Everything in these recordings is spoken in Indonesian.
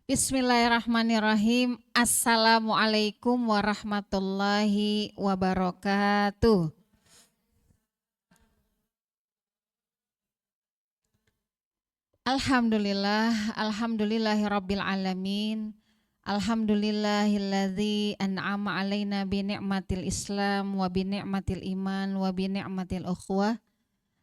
Bismillahirrahmanirrahim. Assalamualaikum warahmatullahi wabarakatuh. Alhamdulillahirabbil alamin. Alhamdulillahilladzi an'ama alaina bi ni'matil Islam wa bi ni'matil iman wa bi ni'matil ukhuwah.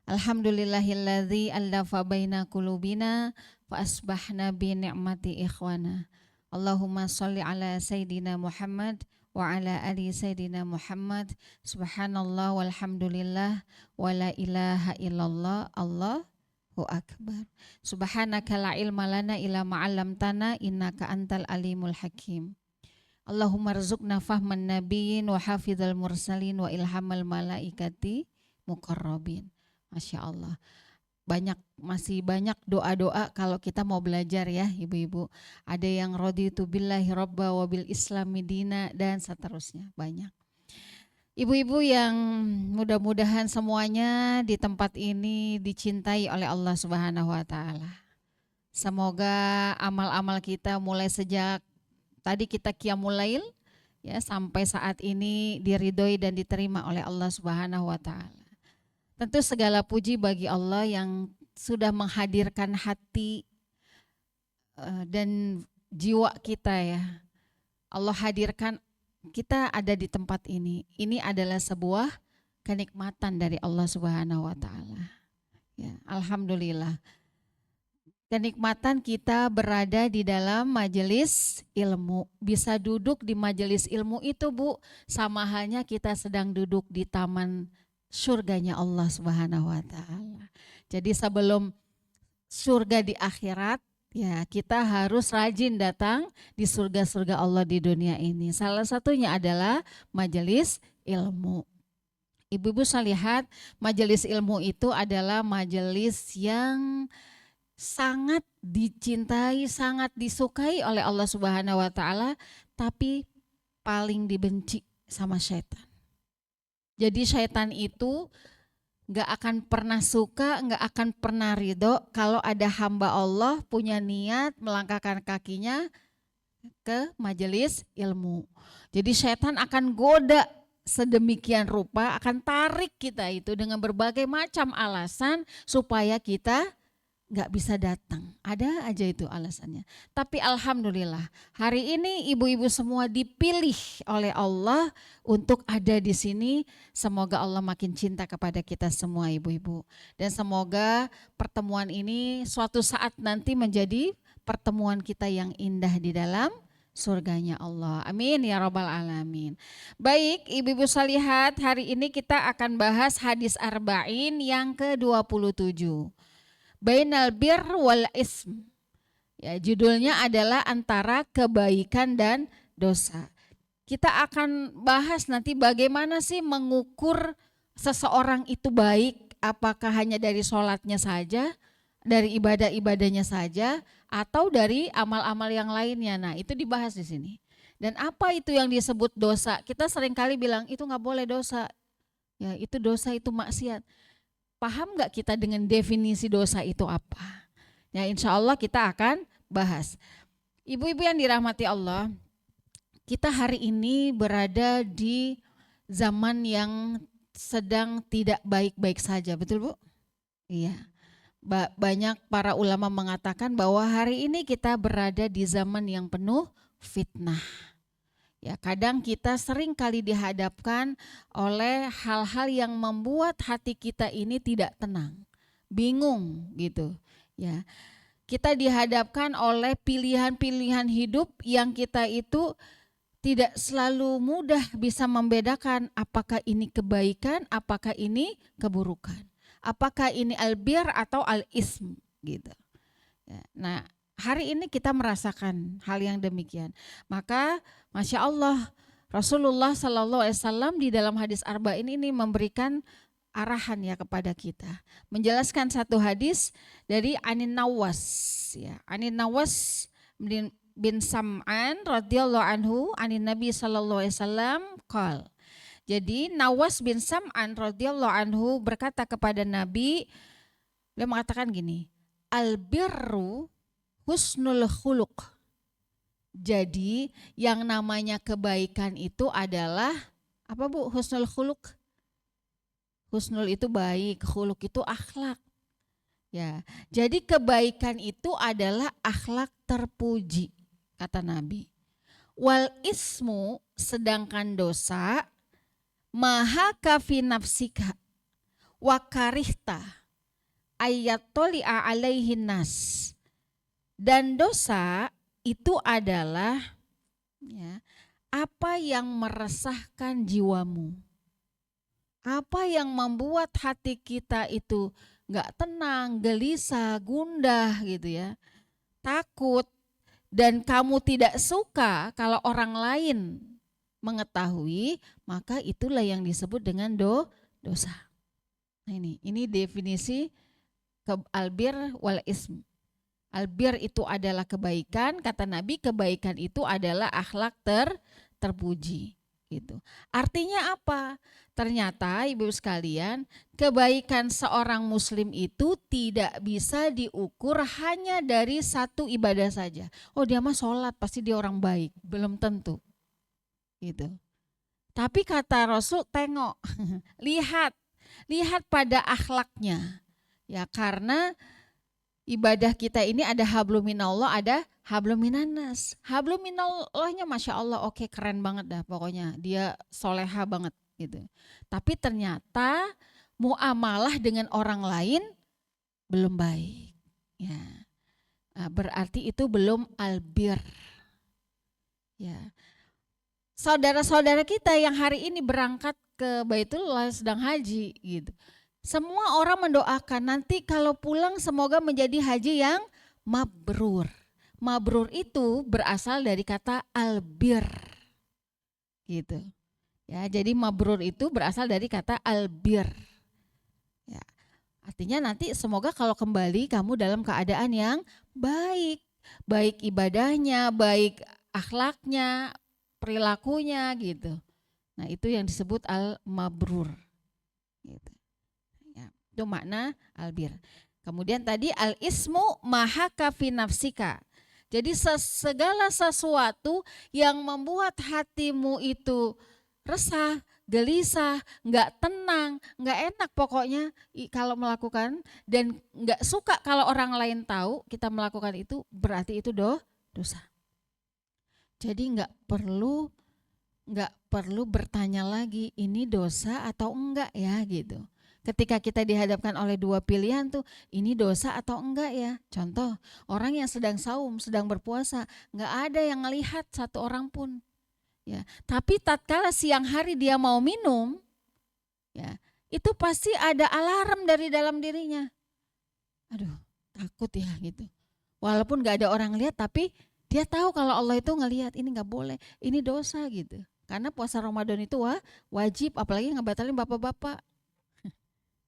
Alhamdulillahilladzi allafa baina qulubina fa asbahna bi ni'mati ikhwana. Allahumma sholli ala sayidina Muhammad wa ala ali sayidina Muhammad. Subhanallah walhamdulillah wa la ilaha illallah. Allahu akbar. Subhanaka la ilma lana illa ma 'allamtana innaka antal alimul hakim. Allahumma rzuqna fahman nabiyyin wa hafizal mursalin wa ilhamal malaikati muqarrabin. Masya Allah, masih banyak doa-doa kalau kita mau belajar ya ibu-ibu. Ada yang raditu billahi robba wa bil islami dina dan seterusnya, banyak. Ibu-ibu yang mudah-mudahan semuanya di tempat ini dicintai oleh Allah Subhanahu wa taala. Semoga amal-amal kita mulai sejak tadi kita qiyamul lail ya sampai saat ini diridhoi dan diterima oleh Allah Subhanahu wa taala. Tentu segala puji bagi Allah yang sudah menghadirkan hati dan jiwa kita ya. Allah hadirkan kita ada di tempat ini. Ini adalah sebuah kenikmatan dari Allah Subhanahu wa taala. Ya, alhamdulillah. Kenikmatan kita berada di dalam majelis ilmu. Bisa duduk di majelis ilmu itu, Bu, sama halnya kita sedang duduk di taman surganya Allah Subhanahu wa taala. Jadi sebelum surga di akhirat, ya kita harus rajin datang di surga-surga Allah di dunia ini. Salah satunya adalah majelis ilmu. Ibu-ibu saya lihat majelis ilmu itu adalah majelis yang sangat dicintai, sangat disukai oleh Allah Subhanahu wa taala, tapi paling dibenci sama syaitan. Jadi syaitan itu gak akan pernah suka, gak akan pernah ridho kalau ada hamba Allah punya niat melangkahkan kakinya ke majelis ilmu. Jadi syaitan akan goda sedemikian rupa, akan tarik kita itu dengan berbagai macam alasan supaya kita gak bisa datang. Ada aja itu alasannya. Tapi alhamdulillah hari ini ibu-ibu semua dipilih oleh Allah untuk ada di sini. Semoga Allah makin cinta kepada kita semua ibu-ibu. Dan semoga pertemuan ini suatu saat nanti menjadi pertemuan kita yang indah di dalam surganya Allah. Amin ya rabbal alamin. Baik ibu-ibu salihat, hari ini kita akan bahas hadis arba'in yang ke-27. Bainal bir wal ism. Ya, judulnya adalah antara kebaikan dan dosa. Kita akan bahas nanti bagaimana sih mengukur seseorang itu baik, apakah hanya dari sholatnya saja, dari ibadah-ibadahnya saja, atau dari amal-amal yang lainnya. Nah, itu dibahas di sini. Dan apa itu yang disebut dosa? Kita seringkali bilang itu nggak boleh dosa. Ya, itu dosa, itu maksiat. Paham nggak kita dengan definisi dosa itu apa? Ya, insya Allah kita akan bahas. Ibu-ibu yang dirahmati Allah, kita hari ini berada di zaman yang sedang tidak baik-baik saja, betul Bu? Iya. Banyak para ulama mengatakan bahwa hari ini kita berada di zaman yang penuh fitnah. Ya, kadang kita sering kali dihadapkan oleh hal-hal yang membuat hati kita ini tidak tenang, bingung gitu. Ya, kita dihadapkan oleh pilihan-pilihan hidup yang kita itu tidak selalu mudah bisa membedakan apakah ini kebaikan, apakah ini keburukan, apakah ini albir atau al-ism gitu. Ya, nah, hari ini kita merasakan hal yang demikian. Maka Masya Allah Rasulullah SAW di dalam hadis arba'in ini memberikan arahan ya kepada kita. Menjelaskan satu hadis dari Anin Nawas. Ya, Anin Nawas bin Sam'an radhiyallahu anhu anin Nabi SAW qal. Jadi Nawas bin Sam'an radhiyallahu anhu berkata kepada Nabi, beliau mengatakan gini, al-birru husnul khuluq. Jadi yang namanya kebaikan itu adalah apa Bu? Husnul khuluq. Husnul itu baik, khuluq itu akhlak. Ya, jadi kebaikan itu adalah akhlak terpuji, kata Nabi. Wal ismu, sedangkan dosa, maha kafi nafsika wa karihta ayatoli'a alaihin nas. Dan dosa itu adalah ya, apa yang meresahkan jiwamu. Apa yang membuat hati kita itu nggak tenang, gelisah, gundah gitu ya, takut, dan kamu tidak suka kalau orang lain mengetahui, maka itulah yang disebut dengan dosa. Nah ini definisi albir wal ism. Albir itu adalah kebaikan, kata Nabi, kebaikan itu adalah akhlak terpuji. Gitu. Artinya apa? Ternyata ibu sekalian, kebaikan seorang muslim itu tidak bisa diukur hanya dari satu ibadah saja. Oh dia mah sholat, pasti dia orang baik. Belum tentu. Gitu. Tapi kata Rasul, tengok, lihat pada akhlaknya. Ya karena ibadah kita ini ada hablum minallah, ada hablum minannas. Hablum minallahnya Masya Allah, oke keren banget dah pokoknya. Dia soleha banget gitu. Tapi ternyata muamalah dengan orang lain belum baik. Ya, berarti itu belum albir. Ya, saudara-saudara kita yang hari ini berangkat ke Baitullah sedang haji gitu. Semua orang mendoakan nanti kalau pulang semoga menjadi haji yang mabrur. Mabrur itu berasal dari kata albir. Gitu. Ya, jadi mabrur itu berasal dari kata albir. Ya. Artinya nanti semoga kalau kembali kamu dalam keadaan yang baik. Baik ibadahnya, baik akhlaknya, perilakunya gitu. Nah, itu yang disebut al-mabrur. Gitu. Itu makna albir. Kemudian tadi al-ismu maha kafi nafsika. Jadi segala sesuatu yang membuat hatimu itu resah, gelisah, nggak tenang, nggak enak pokoknya kalau melakukan, dan nggak suka kalau orang lain tahu kita melakukan itu, berarti itu dosa. Jadi nggak perlu bertanya lagi ini dosa atau enggak ya gitu. Ketika kita dihadapkan oleh dua pilihan tuh, ini dosa atau enggak ya. Contoh, orang yang sedang saum, sedang berpuasa, enggak ada yang melihat satu orang pun. Ya, tapi tatkala siang hari dia mau minum, ya, itu pasti ada alarm dari dalam dirinya. Aduh, takut ya gitu. Walaupun enggak ada orang lihat, tapi dia tahu kalau Allah itu ngelihat, ini enggak boleh, ini dosa gitu. Karena puasa Ramadan itu wajib, apalagi ngebatalin bapak-bapak.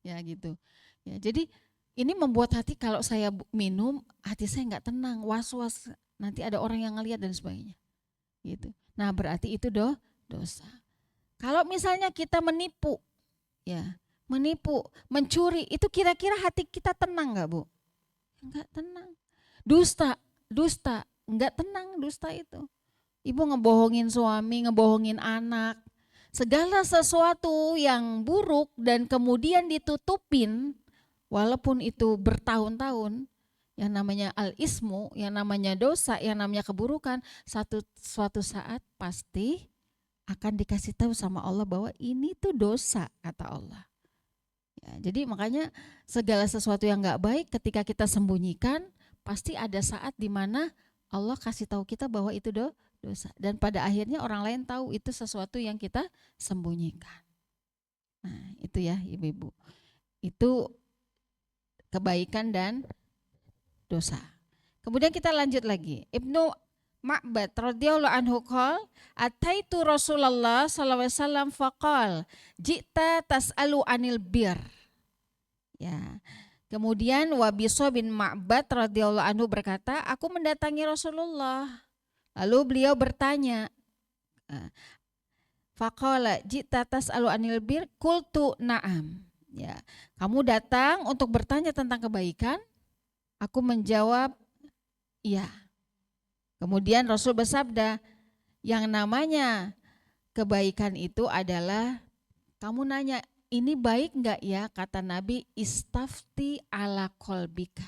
Ya gitu. Ya, jadi ini membuat hati kalau saya minum hati saya nggak tenang, was-was, nanti ada orang yang ngelihat dan sebagainya. Gitu. Nah, berarti itu dosa. Kalau misalnya kita menipu, ya, mencuri, itu kira-kira hati kita tenang nggak, Bu? Nggak tenang. Dusta, nggak tenang dusta itu. Ibu ngebohongin suami, ngebohongin anak, segala sesuatu yang buruk dan kemudian ditutupin, walaupun itu bertahun-tahun, yang namanya al-ismu, yang namanya dosa, yang namanya keburukan, suatu saat pasti akan dikasih tahu sama Allah bahwa ini tuh dosa, kata Allah. Ya, jadi makanya segala sesuatu yang nggak baik ketika kita sembunyikan, pasti ada saat di mana Allah kasih tahu kita bahwa itu dosa, dan pada akhirnya orang lain tahu itu sesuatu yang kita sembunyikan. Nah, itu ya ibu-ibu. Itu kebaikan dan dosa. Kemudian kita lanjut lagi. Ibnu Ma'bad radhiyallahu anhu qol, ataitu Rasulullah sallallahu alaihi wasallam faqal, "Ji'ta tas'alu anil bir." Ya. Kemudian Wabiso bin Ma'bad radhiyallahu anhu berkata, aku mendatangi Rasulullah. Lalu beliau bertanya, faqala ji'ta tas'alu anil bir, qultu na'am. Ya, kamu datang untuk bertanya tentang kebaikan? Aku menjawab, iya. Kemudian Rasul bersabda, yang namanya kebaikan itu adalah kamu nanya, ini baik enggak ya? Kata Nabi, istafti ala kolbika.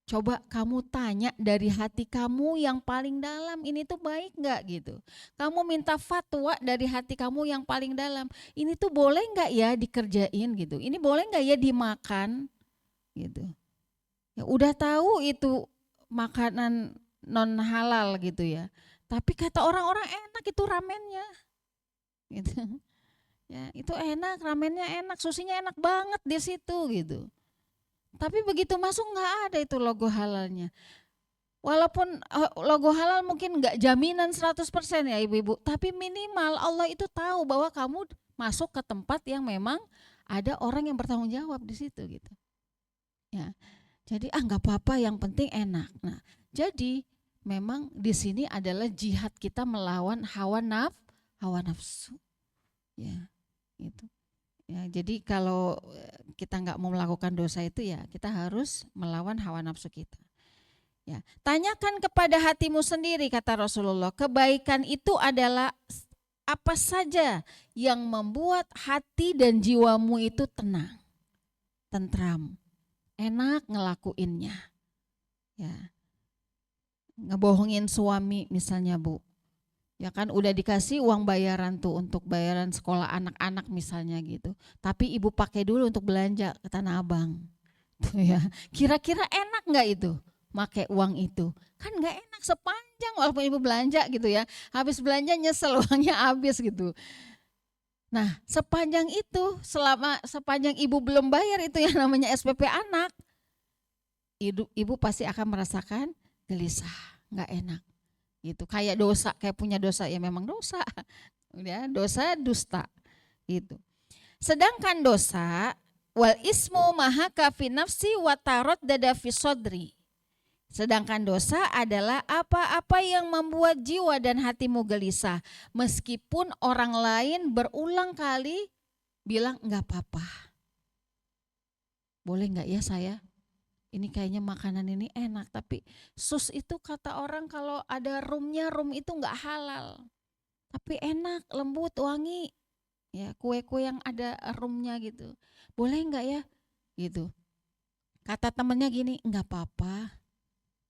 Coba kamu tanya dari hati kamu yang paling dalam, ini tuh baik enggak gitu. Kamu minta fatwa dari hati kamu yang paling dalam, ini tuh boleh enggak ya dikerjain gitu. Ini boleh enggak ya dimakan gitu. Ya udah tahu itu makanan non halal gitu ya. Tapi kata orang-orang enak itu ramennya. Gitu. Ya, itu enak, ramennya enak, susinya enak banget di situ gitu. Tapi begitu masuk nggak ada itu logo halalnya. Walaupun logo halal mungkin nggak jaminan 100% ya ibu-ibu, tapi minimal Allah itu tahu bahwa kamu masuk ke tempat yang memang ada orang yang bertanggung jawab di situ gitu. Ya. Jadi nggak apa-apa, yang penting enak. Nah, jadi memang di sini adalah jihad kita melawan hawa nafsu. Ya. Itu. Ya, jadi kalau kita nggak mau melakukan dosa itu ya kita harus melawan hawa nafsu kita. Ya, tanyakan kepada hatimu sendiri kata Rasulullah, kebaikan itu adalah apa saja yang membuat hati dan jiwamu itu tenang, tentram, enak ngelakuinnya. Ya, ngebohongin suami misalnya Bu. Ya kan udah dikasih uang bayaran tuh untuk bayaran sekolah anak-anak misalnya gitu. Tapi ibu pakai dulu untuk belanja ke Tanah Abang. Tuh ya. Kira-kira enak nggak itu? Pakai uang itu. Kan nggak enak sepanjang walaupun ibu belanja gitu ya. Habis belanja nyesel uangnya habis gitu. Nah, sepanjang itu sepanjang ibu belum bayar itu yang namanya SPP anak. Ibu pasti akan merasakan gelisah, nggak enak. Gitu, kayak dosa, kayak punya dosa, ya memang dosa. Ya, dosa dusta gitu. Sedangkan dosa wal ismu mahaka fi nafsi wa taraddada fi sodri. Sedangkan dosa adalah apa-apa yang membuat jiwa dan hatimu gelisah meskipun orang lain berulang kali bilang enggak apa-apa. Boleh enggak ya saya? Ini kayaknya makanan ini enak, tapi sus itu kata orang kalau ada rumnya, rum itu nggak halal. Tapi enak, lembut, wangi. Ya, kue-kue yang ada rumnya gitu. Boleh nggak ya? Gitu. Kata temennya gini, nggak apa-apa.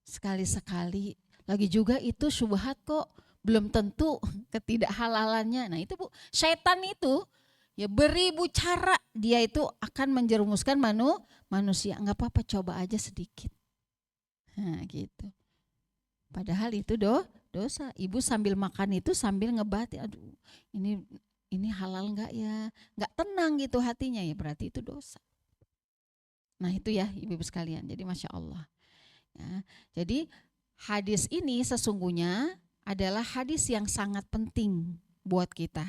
Sekali-sekali. Lagi juga itu syubhat kok. Belum tentu ketidakhalalannya. Nah itu Bu, syaitan itu ya beribu cara dia itu akan menjerumuskan manusia. Nggak apa-apa, coba aja sedikit. Nah gitu. Padahal itu dosa. Ibu sambil makan itu sambil ngebati, aduh ini halal nggak ya? Nggak tenang gitu hatinya, ya berarti itu dosa. Nah itu ya ibu-ibu sekalian. Jadi masya Allah. Ya, jadi hadis ini sesungguhnya adalah hadis yang sangat penting buat kita.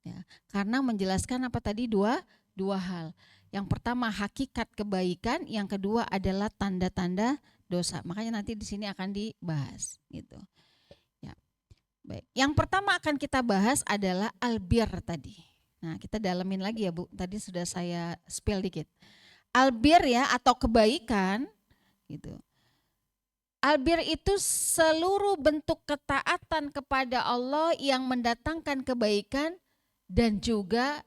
Ya, karena menjelaskan apa tadi dua hal. Yang pertama hakikat kebaikan, yang kedua adalah tanda-tanda dosa. Makanya nanti di sini akan dibahas gitu. Ya. Baik. Yang pertama akan kita bahas adalah albir tadi. Nah, kita dalamin lagi ya Bu. Tadi sudah saya spill dikit. Albir ya atau kebaikan gitu. Albir itu seluruh bentuk ketaatan kepada Allah yang mendatangkan kebaikan dan juga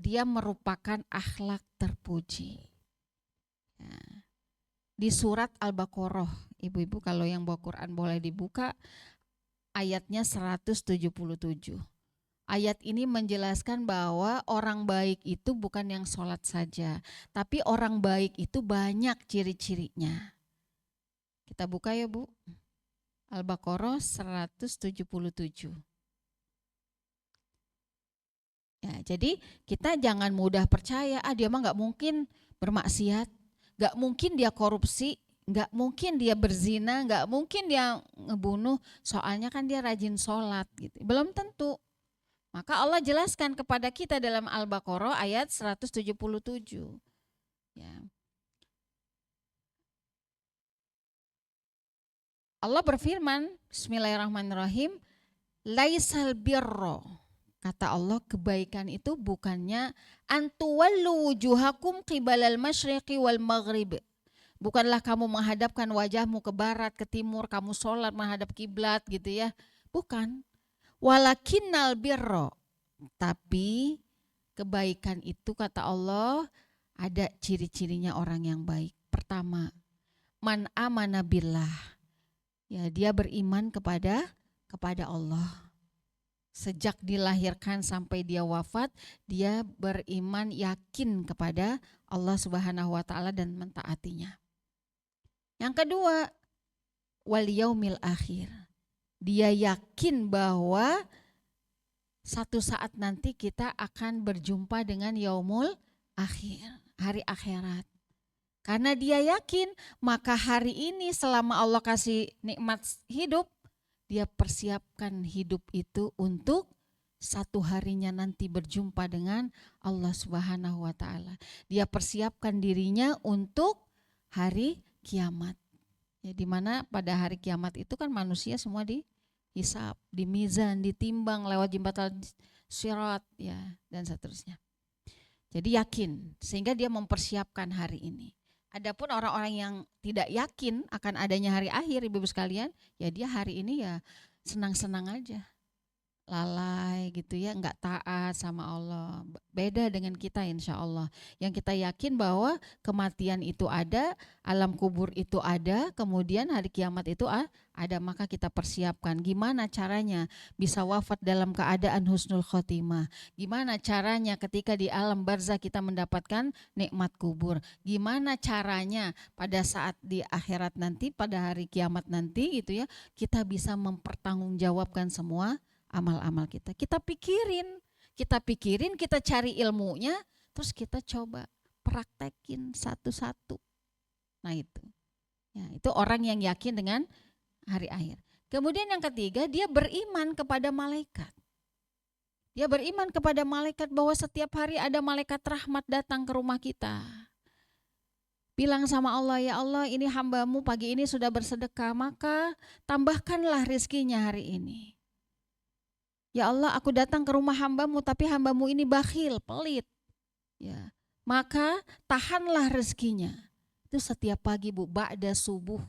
dia merupakan akhlak terpuji. Ya. Di surat Al-Baqarah, ibu-ibu kalau yang bawa Quran boleh dibuka ayatnya 177. Ayat ini menjelaskan bahwa orang baik itu bukan yang sholat saja, tapi orang baik itu banyak ciri-cirinya. Kita buka ya Bu, Al-Baqarah 177. Ya, jadi kita jangan mudah percaya, dia mah nggak mungkin bermaksiat, nggak mungkin dia korupsi, nggak mungkin dia berzina, nggak mungkin dia ngebunuh, soalnya kan dia rajin sholat gitu. Belum tentu. Maka Allah jelaskan kepada kita dalam Al-Baqarah ayat 177. Ya. Allah berfirman, bismillahirrahmanirrahim, laisal birro. Kata Allah, kebaikan itu bukannya antuwallu wujuhakum qibalal masyriqi wal maghrib. Bukanlah kamu menghadapkan wajahmu ke barat, ke timur, kamu sholat menghadap kiblat gitu ya. Bukan. Walakinnal birro. Tapi kebaikan itu kata Allah ada ciri-cirinya orang yang baik. Pertama, man amana billah. Ya, dia beriman kepada Allah. Sejak dilahirkan sampai dia wafat, dia beriman yakin kepada Allah Subhanahu wa taala dan mentaatinya. Yang kedua, wal yaumil akhir. Dia yakin bahwa satu saat nanti kita akan berjumpa dengan yaumul akhir, hari akhirat. Karena dia yakin, maka hari ini selama Allah kasih nikmat hidup, dia persiapkan hidup itu untuk satu harinya nanti berjumpa dengan Allah Subhanahu wa taala. Dia persiapkan dirinya untuk hari kiamat. Ya, di mana pada hari kiamat itu kan manusia semua dihisab, dimizan, ditimbang lewat jembatan Sirat ya dan seterusnya. Jadi yakin sehingga dia mempersiapkan hari ini. Adapun orang-orang yang tidak yakin akan adanya hari akhir, ibu-ibu sekalian, ya dia hari ini ya senang-senang aja, lalai gitu ya, nggak taat sama Allah. Beda dengan kita insya Allah, yang kita yakin bahwa kematian itu ada, alam kubur itu ada, kemudian hari kiamat itu ada, maka kita persiapkan. Gimana caranya bisa wafat dalam keadaan husnul khotimah? Gimana caranya ketika di alam barzah kita mendapatkan nikmat kubur? Gimana caranya pada saat di akhirat nanti, pada hari kiamat nanti gitu ya, kita bisa mempertanggungjawabkan semua amal-amal kita. Kita pikirin, kita cari ilmunya, terus kita coba praktekin satu-satu. Nah itu. Ya, itu orang yang yakin dengan hari akhir. Kemudian yang ketiga, dia beriman kepada malaikat. Dia beriman kepada malaikat bahwa setiap hari ada malaikat rahmat datang ke rumah kita. Bilang sama Allah, ya Allah ini hambamu pagi ini sudah bersedekah, maka tambahkanlah rizkinya hari ini. Ya Allah, aku datang ke rumah hambamu, tapi hambamu ini bakhil, pelit. Ya, maka tahanlah rezekinya. Itu setiap pagi Bu, ba'da subuh,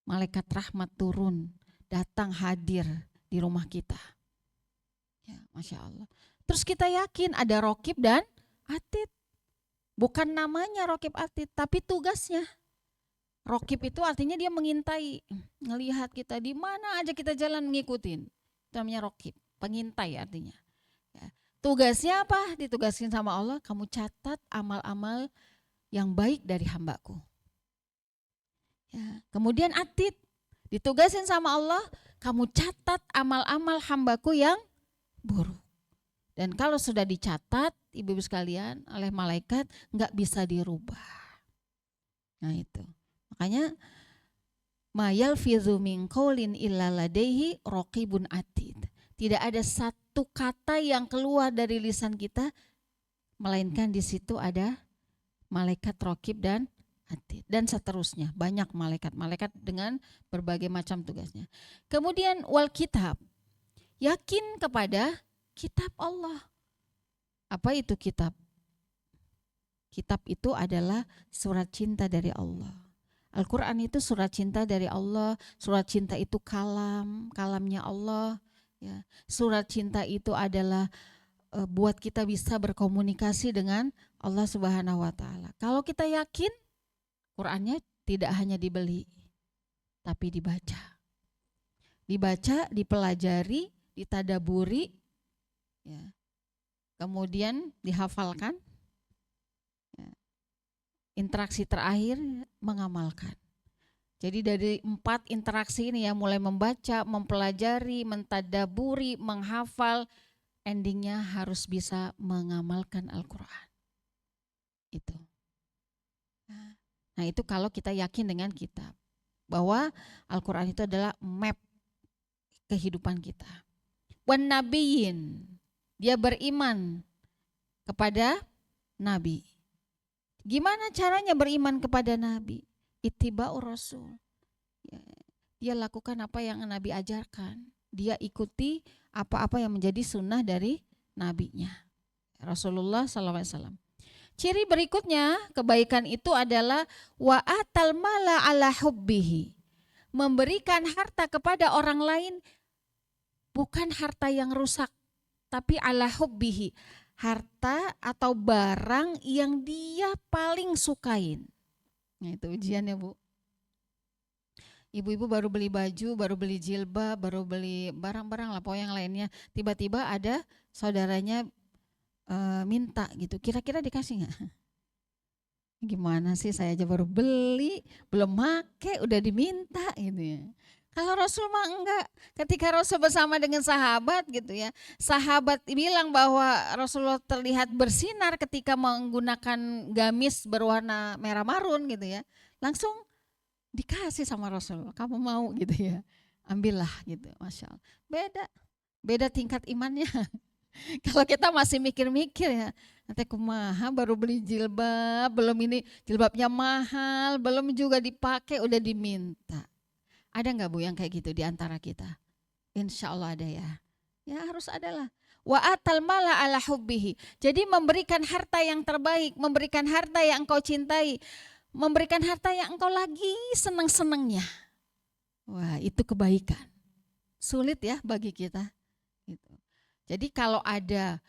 malaikat rahmat turun, datang hadir di rumah kita. Ya, Masya Allah. Terus kita yakin ada Rokib dan Atid. Bukan namanya Rokib Atid, tapi tugasnya. Rokib itu artinya dia mengintai, ngelihat kita di mana aja kita jalan ngikutin. Itu namanya Rokib, pengintai artinya. Ya. Tugasnya apa? Ditugaskan sama Allah, kamu catat amal-amal yang baik dari hambaku. Ya. Kemudian Atid, ditugasin sama Allah, kamu catat amal-amal hambaku yang buruk. Dan kalau sudah dicatat, ibu-ibu sekalian, oleh malaikat, nggak bisa dirubah. Nah itu, makanya ma yalfizu min qaulin illa ladaihi raqibun atid. Tidak ada satu kata yang keluar dari lisan kita melainkan di situ ada malaikat raqib dan atid dan seterusnya. Banyak malaikat dengan berbagai macam tugasnya. Kemudian wal kitab. Yakin kepada kitab Allah. Apa itu kitab? Kitab itu adalah surat cinta dari Allah. Al-Quran itu surat cinta dari Allah. Surat cinta itu kalamnya Allah. Ya. Surat cinta itu adalah buat kita bisa berkomunikasi dengan Allah Subhanahu wa taala. Kalau kita yakin, Qurannya tidak hanya dibeli, tapi dibaca. Dibaca, dipelajari, ditadaburi, ya. Kemudian dihafalkan. Interaksi terakhir mengamalkan. Jadi dari 4 interaksi ini ya, mulai membaca, mempelajari, mentadaburi, menghafal, endingnya harus bisa mengamalkan Al-Quran. Itu. Nah itu kalau kita yakin dengan kitab, bahwa Al-Quran itu adalah map kehidupan kita. Wan nabiyyin, dia beriman kepada Nabi. Gimana caranya beriman kepada Nabi? Ittiba'ur Rasul. Ya, dia lakukan apa yang Nabi ajarkan. Dia ikuti apa-apa yang menjadi sunnah dari Nabinya. Rasulullah SAW. Ciri berikutnya kebaikan itu adalah wa atal mala ala hubbihi. Memberikan harta kepada orang lain bukan harta yang rusak, tapi ala hubbihi. Harta atau barang yang dia paling sukain. Nah, itu ujiannya, Bu. Ibu-ibu baru beli baju, baru beli jilbab, baru beli barang-barang lah, pokoknya yang lainnya. Tiba-tiba ada saudaranya minta gitu. Kira-kira dikasih nggak? Gimana sih, saya aja baru beli, belum make, udah diminta gitu ya. Kalau Rasul mah enggak. Ketika Rasul bersama dengan sahabat gitu ya, sahabat bilang bahwa Rasulullah terlihat bersinar ketika menggunakan gamis berwarna merah marun gitu ya. Langsung dikasih sama Rasul, kamu mau gitu ya, ambillah gitu, Masya Allah. Beda tingkat imannya. Kalau kita masih mikir-mikir ya, nanti kumaha baru beli jilbab, belum ini jilbabnya mahal, belum juga dipakai udah diminta. Ada nggak Bu yang kayak gitu di antara kita? Insya Allah ada ya. Ya harus adalah. Wa atal mala ala hubbihi. Jadi memberikan harta yang terbaik, memberikan harta yang engkau cintai, memberikan harta yang engkau lagi senang-senangnya. Wah, itu kebaikan. Sulit ya bagi kita. Gitu. Jadi kalau ada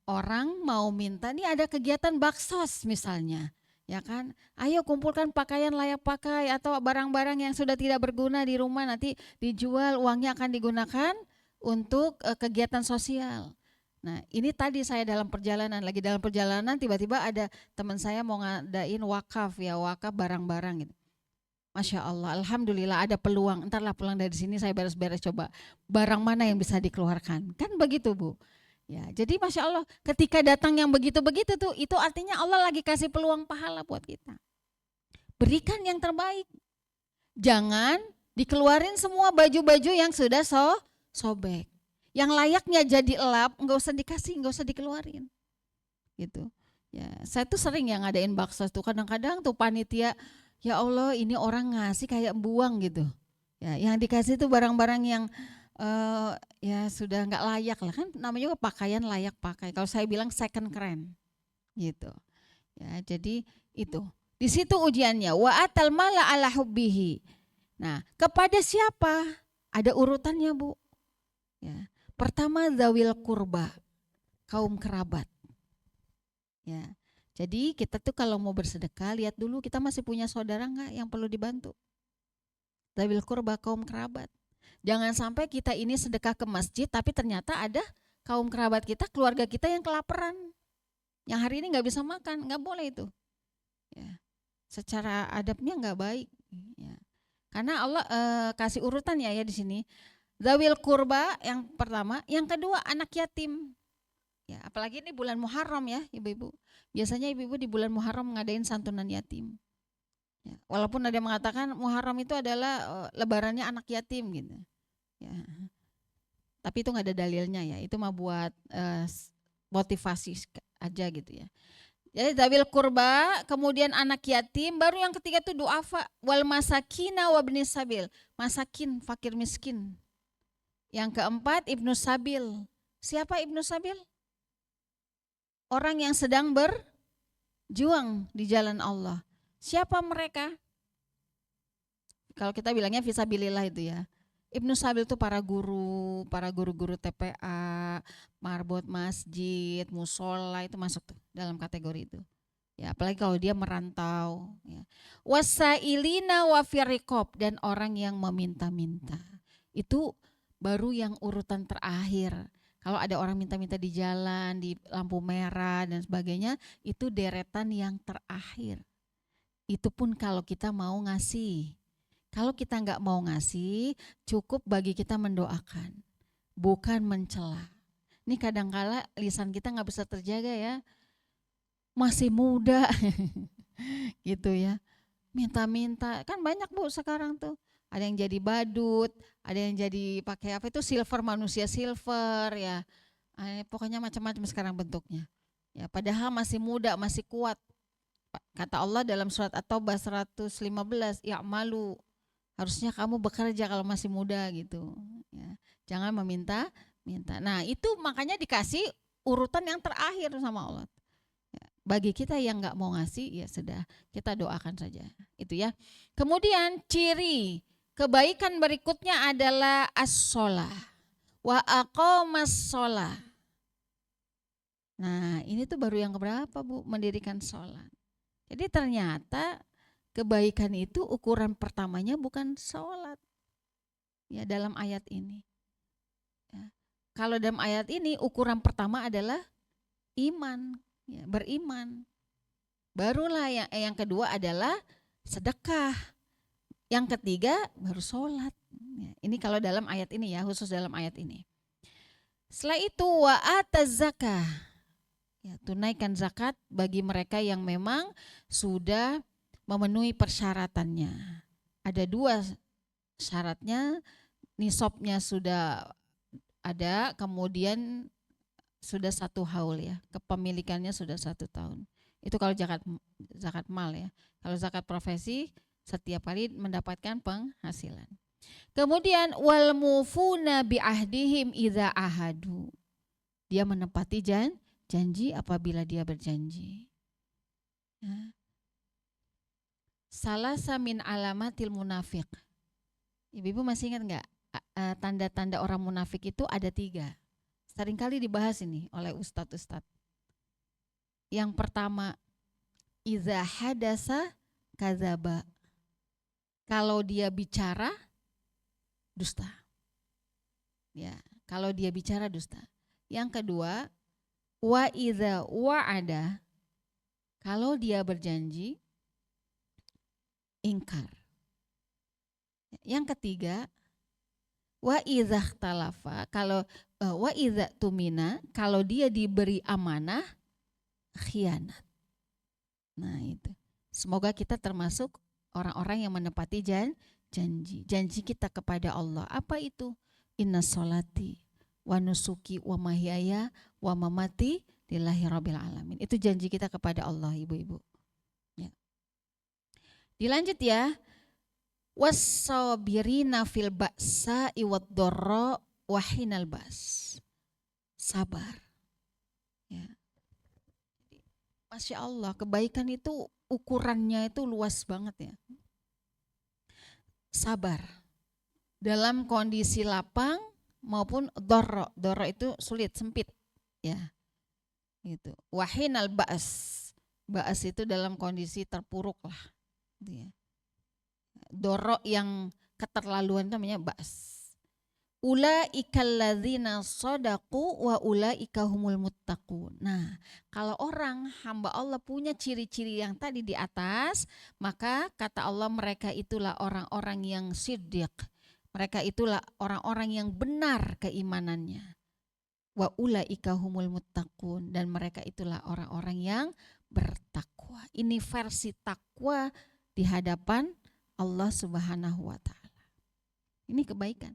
orang mau minta, nih ada kegiatan baksos misalnya, ya kan? Ayo kumpulkan pakaian layak pakai atau barang-barang yang sudah tidak berguna di rumah, nanti dijual, uangnya akan digunakan untuk kegiatan sosial. Nah, ini tadi saya lagi dalam perjalanan tiba-tiba ada teman saya mau ngadain wakaf ya, wakaf barang-barang gitu. Masya Allah, Alhamdulillah ada peluang. Entarlah pulang dari sini saya beres-beres coba barang mana yang bisa dikeluarkan. Kan begitu Bu. Ya, jadi Masya Allah ketika datang yang begitu-begitu tuh, itu artinya Allah lagi kasih peluang pahala buat kita. Berikan yang terbaik. Jangan dikeluarin semua baju-baju yang sudah sobek. Yang layaknya jadi elap, nggak usah dikasih, nggak usah dikeluarin. Gitu. Ya, saya tuh sering yang ngadain bakso tuh, kadang-kadang tuh panitia, ya Allah ini orang ngasih kayak buang gitu. Ya, yang dikasih tuh barang-barang yang ya sudah nggak layak lah, kan namanya juga pakaian layak pakai. Kalau saya bilang second keren, gitu. Ya, jadi itu. Di situ ujiannya wa atal mala ala hubbihi. Nah, kepada siapa? Ada urutannya, Bu. Ya. Pertama zawil kurba, kaum kerabat. Ya. Jadi kita tuh kalau mau bersedekah lihat dulu kita masih punya saudara enggak yang perlu dibantu. Zawil kurba, kaum kerabat. Jangan sampai kita ini sedekah ke masjid tapi ternyata ada kaum kerabat kita, keluarga kita yang kelaparan. Yang hari ini enggak bisa makan, enggak boleh itu. Ya. Secara adabnya enggak baik. Ya. Karena Allah kasih urutan ya di sini. Zawil kurba yang pertama, yang kedua anak yatim. Ya, apalagi ini bulan Muharram ya, ibu-ibu. Biasanya ibu-ibu di bulan Muharram ngadain santunan yatim. Ya, walaupun ada yang mengatakan Muharram itu adalah lebarannya anak yatim gitu. Ya. Tapi itu nggak ada dalilnya ya. Itu mah buat motivasi aja gitu ya. Jadi zawil kurba, kemudian anak yatim, baru yang ketiga itu du'afa wal masakina wa ibnis sabil. Masakin, fakir miskin. Yang keempat Ibnu Sabil. Siapa Ibnu Sabil? Orang yang sedang berjuang di jalan Allah. Siapa mereka? Kalau kita bilangnya fisabilillah itu ya. Ibnu Sabil itu para guru-guru TPA, marbot masjid, musola itu masuk tuh dalam kategori itu. Ya, apalagi kalau dia merantau. Ya. Wasailina wa firriqob, dan orang yang meminta-minta. Itu baru yang urutan terakhir. Kalau ada orang minta-minta di jalan, di lampu merah dan sebagainya, itu deretan yang terakhir. Itu pun kalau kita mau ngasih. Kalau kita nggak mau ngasih, cukup bagi kita mendoakan, bukan mencela. Ini kadang-kala lisan kita nggak bisa terjaga ya. Masih muda, gitu ya. Minta-minta, kan banyak Bu sekarang tuh. Ada yang jadi badut, ada yang jadi pakai apa itu silver, manusia silver ya. Pokoknya macam-macam sekarang bentuknya. Ya, padahal masih muda, masih kuat. Kata Allah dalam surat At-Taubah 115, "Ya'malu." Harusnya kamu bekerja kalau masih muda gitu. Ya, jangan meminta-minta. Nah, itu makanya dikasih urutan yang terakhir sama Allah. Ya, Bagi kita yang nggak mau ngasih, ya sudah, kita doakan saja. Itu ya. Kemudian ciri kebaikan berikutnya adalah as-sholah wa aqamas sholah. Nah, ini tuh baru yang keberapa, Bu, mendirikan sholat. Jadi ternyata kebaikan itu ukuran pertamanya bukan sholat. Ya, dalam ayat ini. Ya. Kalau dalam ayat ini ukuran pertama adalah iman, ya, beriman. Barulah yang kedua adalah sedekah. Yang ketiga baru sholat. Ya, ini kalau dalam ayat ini ya, khusus dalam ayat ini. Setelah itu wa ataz zakah. Ya, tunaikan zakat bagi mereka yang memang sudah memenuhi persyaratannya. Ada 2 syaratnya, nisabnya sudah ada, kemudian sudah 1 haul ya, kepemilikannya sudah 1 tahun. Itu kalau zakat mal ya. Kalau zakat profesi setiap hari mendapatkan penghasilan. Kemudian wal mufuna bi ahdihim idza ahadu. Dia menepati janji apabila dia berjanji. Ya. Salasa min alamatil munafiq. Ibu masih ingat nggak tanda-tanda orang munafik itu ada 3. Seringkali dibahas ini oleh ustadz-ustadz. Yang pertama, iza hadasa kadzaba. Kalau dia bicara dusta. Ya, kalau dia bicara dusta. Yang kedua, wa iza wa'ada. Kalau dia berjanji ingkar. Yang ketiga, wa idza ikhtalafa, kalau wa idza tumina, kalau dia diberi amanah khianat. Nah, itu. Semoga kita termasuk orang-orang yang menepati janji kita kepada Allah. Apa itu? Inna sholati wa nusuki wa mahyaya wa mamati lillahi rabbil alamin. Itu janji kita kepada Allah, ibu-ibu. Ya. Dilanjut ya. Was-sabirina fil ba'sa'i wad-dharra wa hinal ba's. Sabar. Ya. Masya Allah, kebaikan itu ukurannya itu luas banget ya. Sabar. Dalam kondisi lapang maupun dharra. Dharra itu sulit, sempit. Ya. Gitu. Wa hinal ba's. Ba's itu dalam kondisi terpuruk lah. Gitu ya. Doro yang keterlaluan namanya ba's. Ulaikal ladzina shadaqu wa ulaika humul muttaqun. Nah, kalau orang hamba Allah punya ciri-ciri yang tadi di atas, maka kata Allah mereka itulah orang-orang yang siddiq. Mereka itulah orang-orang yang benar keimanannya. Wa ulaika humul muttaqun, dan mereka itulah orang-orang yang bertakwa. Ini versi takwa di hadapan Allah Subhanahu wa Ta'ala. Ini kebaikan.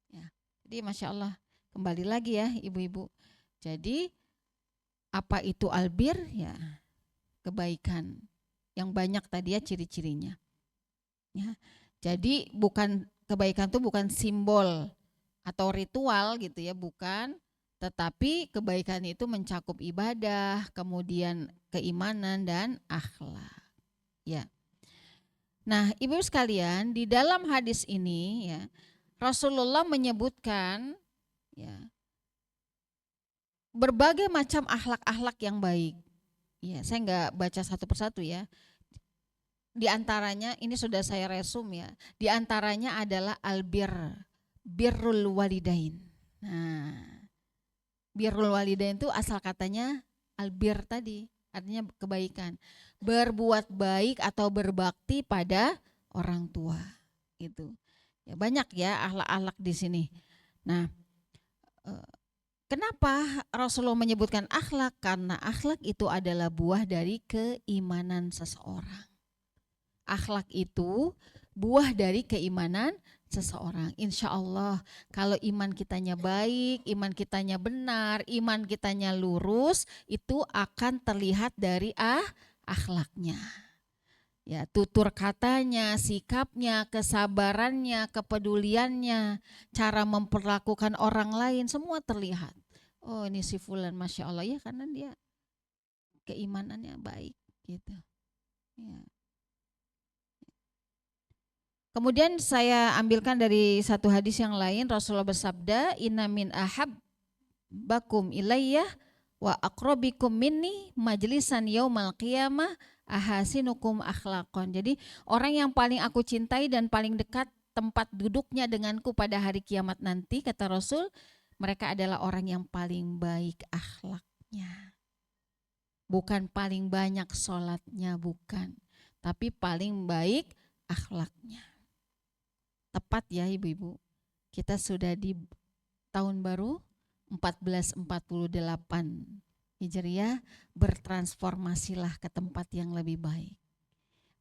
Ya. Jadi Masya Allah, kembali lagi ya ibu-ibu. Jadi apa itu albir? Ya, kebaikan yang banyak tadi ya ciri-cirinya. Ya. Jadi kebaikan itu bukan simbol atau ritual gitu ya, bukan. Tetapi kebaikan itu mencakup ibadah, kemudian keimanan dan akhlak. Ya. Nah, ibu sekalian, di dalam hadis ini ya, Rasulullah menyebutkan ya, berbagai macam akhlak-akhlak yang baik. Ya, saya nggak baca satu persatu ya. Di antaranya ini sudah saya resum ya. Di antaranya adalah birrul walidain. Nah, birrul walidain itu asal katanya albir tadi, artinya kebaikan. Berbuat baik atau berbakti pada orang tua. Gitu. Ya, banyak ya akhlak-akhlak di sini. Nah, kenapa Rasulullah menyebutkan akhlak? Karena akhlak itu adalah buah dari keimanan seseorang. Akhlak itu buah dari keimanan seseorang. Insya Allah kalau iman kitanya baik, iman kitanya benar, iman kitanya lurus, itu akan terlihat dari akhlaknya. Ya, tutur katanya, sikapnya, kesabarannya, kepeduliannya, cara memperlakukan orang lain, semua terlihat. Oh, ini si fulan Masya Allah ya, karena dia keimanannya baik gitu. Ya. Kemudian saya ambilkan dari satu hadis yang lain, Rasulullah bersabda, "Inna min ahabbakum ilayya wa aqrabikum minni majlisan yaumal qiyamah ahasinukum akhlaqan." Jadi orang yang paling aku cintai dan paling dekat tempat duduknya denganku pada hari kiamat nanti, kata Rasul, mereka adalah orang yang paling baik akhlaknya. Bukan paling banyak sholatnya, bukan, tapi paling baik akhlaknya. Tepat ya ibu-ibu, kita sudah di tahun baru 1448 Hijriah, bertransformasilah ke tempat yang lebih baik.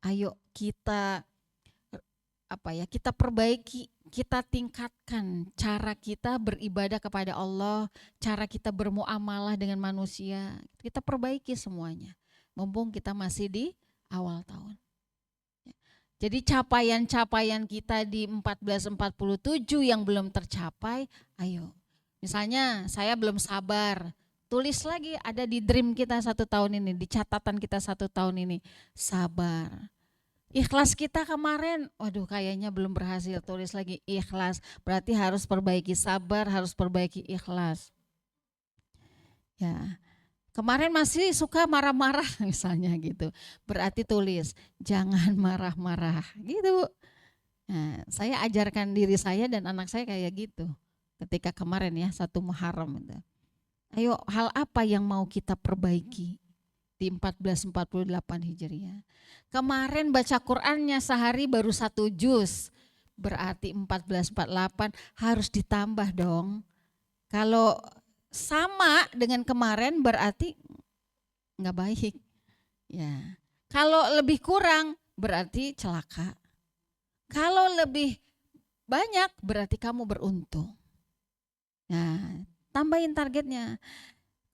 Ayo kita kita perbaiki, kita tingkatkan cara kita beribadah kepada Allah, cara kita bermuamalah dengan manusia, kita perbaiki semuanya. Mumpung kita masih di awal tahun. Jadi capaian-capaian kita di 1447 yang belum tercapai, ayo. Misalnya saya belum sabar, tulis lagi, ada di dream kita 1 tahun ini, di catatan kita 1 tahun ini, sabar. Ikhlas kita kemarin, waduh kayaknya belum berhasil, tulis lagi ikhlas, berarti harus perbaiki sabar, harus perbaiki ikhlas. Ya. Kemarin masih suka marah-marah misalnya gitu, berarti tulis jangan marah-marah gitu. Nah, saya ajarkan diri saya dan anak saya kayak gitu ketika kemarin ya 1 Muharram itu. Ayo, hal apa yang mau kita perbaiki di 1448 Hijriah? Kemarin baca Qur'annya sehari baru 1 juz, berarti 1448 harus ditambah dong. Kalau sama dengan kemarin berarti nggak baik. Ya. Kalau lebih kurang berarti celaka. Kalau lebih banyak berarti kamu beruntung. Nah, tambahin targetnya.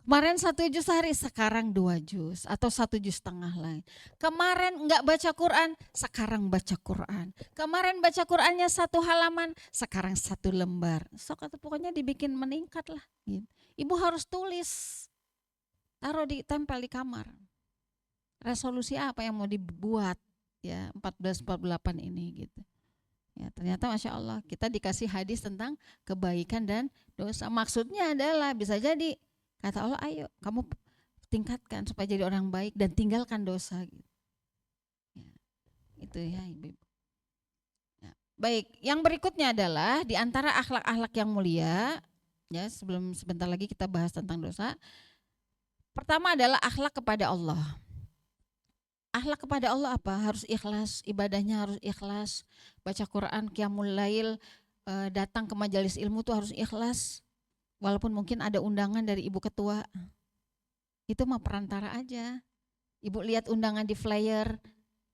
Kemarin 1 juz sehari, sekarang 2 juz atau 1,5 juz lain. Kemarin nggak baca Quran, sekarang baca Quran. Kemarin baca Qurannya 1 halaman, sekarang 1 lembar. Pokoknya dibikin meningkat lah. Gitu. Ibu harus tulis, taruh tempel di kamar. Resolusi apa yang mau dibuat ya 1448 ini gitu. Ya, ternyata Masya Allah kita dikasih hadis tentang kebaikan dan dosa. Maksudnya adalah bisa jadi kata Allah, ayo kamu tingkatkan supaya jadi orang baik dan tinggalkan dosa. Gitu. Ya, itu ya ibu. Ya, baik, yang berikutnya adalah di antara akhlak-akhlak yang mulia, ya sebelum sebentar lagi kita bahas tentang dosa. Pertama adalah akhlak kepada Allah. Akhlak kepada Allah apa? Harus ikhlas, ibadahnya harus ikhlas. Baca Quran, qiyamul lail, datang ke majelis ilmu tuh harus ikhlas. Walaupun mungkin ada undangan dari ibu ketua. Itu mah perantara aja. Ibu lihat undangan di flyer,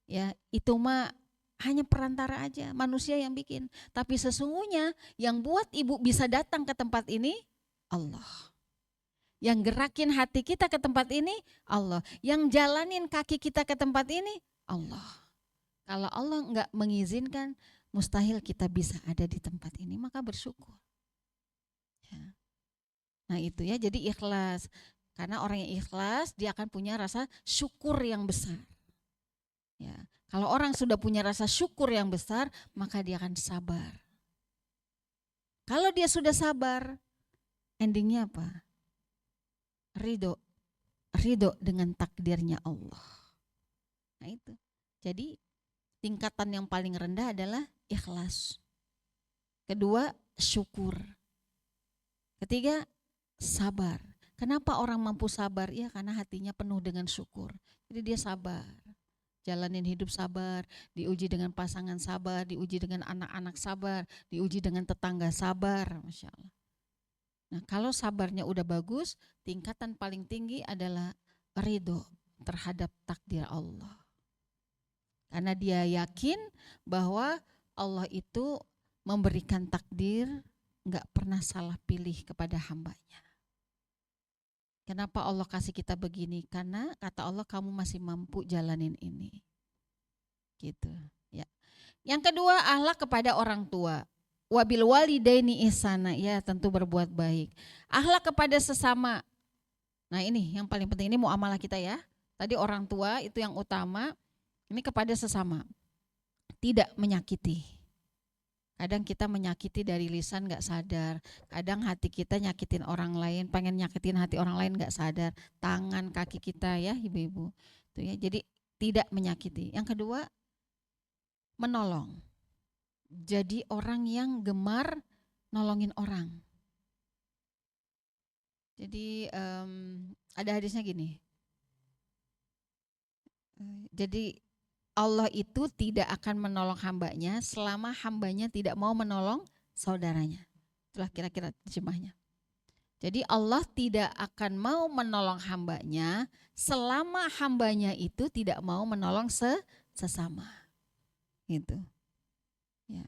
ya itu mah hanya perantara aja, manusia yang bikin. Tapi sesungguhnya yang buat ibu bisa datang ke tempat ini Allah. Yang gerakin hati kita ke tempat ini Allah. Yang jalanin kaki kita ke tempat ini Allah. Kalau Allah enggak mengizinkan, mustahil kita bisa ada di tempat ini, maka bersyukur. Ya. Nah itu ya, jadi ikhlas. Karena orang yang ikhlas dia akan punya rasa syukur yang besar. Ya. Kalau orang sudah punya rasa syukur yang besar, maka dia akan sabar. Kalau dia sudah sabar, endingnya apa? Ridho dengan takdirnya Allah. Nah itu. Jadi tingkatan yang paling rendah adalah ikhlas. Kedua, syukur. Ketiga, sabar. Kenapa orang mampu sabar? Ya karena hatinya penuh dengan syukur. Jadi dia sabar. Jalanin hidup sabar, diuji dengan pasangan sabar, diuji dengan anak-anak sabar, diuji dengan tetangga sabar. Masya Allah. Nah kalau sabarnya udah bagus, tingkatan paling tinggi adalah ridho terhadap takdir Allah. Karena dia yakin bahwa Allah itu memberikan takdir, gak pernah salah pilih kepada hambanya. Kenapa Allah kasih kita begini? Karena kata Allah kamu masih mampu jalanin ini. Gitu ya. Yang kedua, akhlak kepada orang tua. Wabil walidaini ihsana, ya tentu berbuat baik. Akhlak kepada sesama, Nah ini yang paling penting, ini muamalah kita ya. Tadi orang tua itu yang utama, ini kepada sesama. Tidak menyakiti. Kadang kita menyakiti dari lisan gak sadar. Kadang hati kita nyakitin orang lain, pengen nyakitin hati orang lain gak sadar. Tangan, kaki kita ya ibu-ibu. Tuh ya, jadi tidak menyakiti. Yang kedua, menolong. Jadi orang yang gemar nolongin orang. Jadi ada hadisnya gini. Jadi Allah itu tidak akan menolong hambanya selama hambanya tidak mau menolong saudaranya. Itulah kira-kira terjemahnya. Jadi Allah tidak akan mau menolong hambanya selama hambanya itu tidak mau menolong sesama. Gitu. Ya.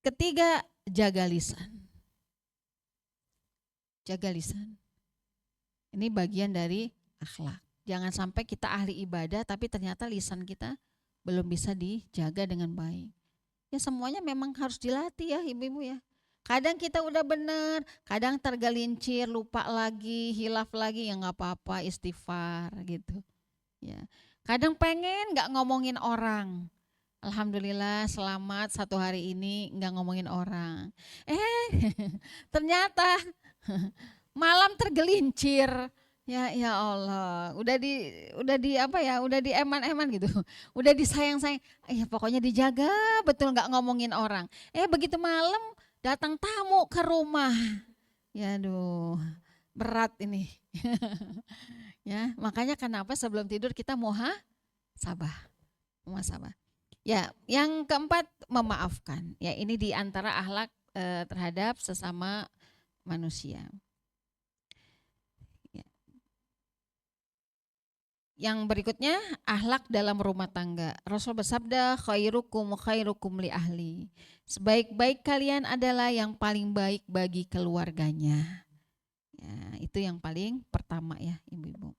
Ketiga, jaga lisan. Jaga lisan. Ini bagian dari akhlak. Jangan sampai kita ahli ibadah tapi ternyata lisan kita belum bisa dijaga dengan baik. Ya semuanya memang harus dilatih ya ibu-ibu ya. Kadang kita udah benar, kadang tergelincir, lupa lagi, hilaf lagi, ya nggak apa-apa, istighfar gitu. Ya. Kadang pengen nggak ngomongin orang. Alhamdulillah selamat satu hari ini nggak ngomongin orang. Ternyata malam tergelincir. Ya Allah, udah di apa ya, udah di eman-eman gitu. Udah disayang-sayang. Ya pokoknya dijaga betul nggak ngomongin orang. Begitu malam datang tamu ke rumah. Ya aduh, berat ini. Ya, makanya kenapa sebelum tidur kita muhasabah. Muhasabah. Ya, yang keempat memaafkan. Ya, ini di antara akhlak terhadap sesama manusia. Ya. Yang berikutnya akhlak dalam rumah tangga. Rasul bersabda, khairukum li ahli. Sebaik-baik kalian adalah yang paling baik bagi keluarganya. Ya, itu yang paling pertama ya, ibu-ibu.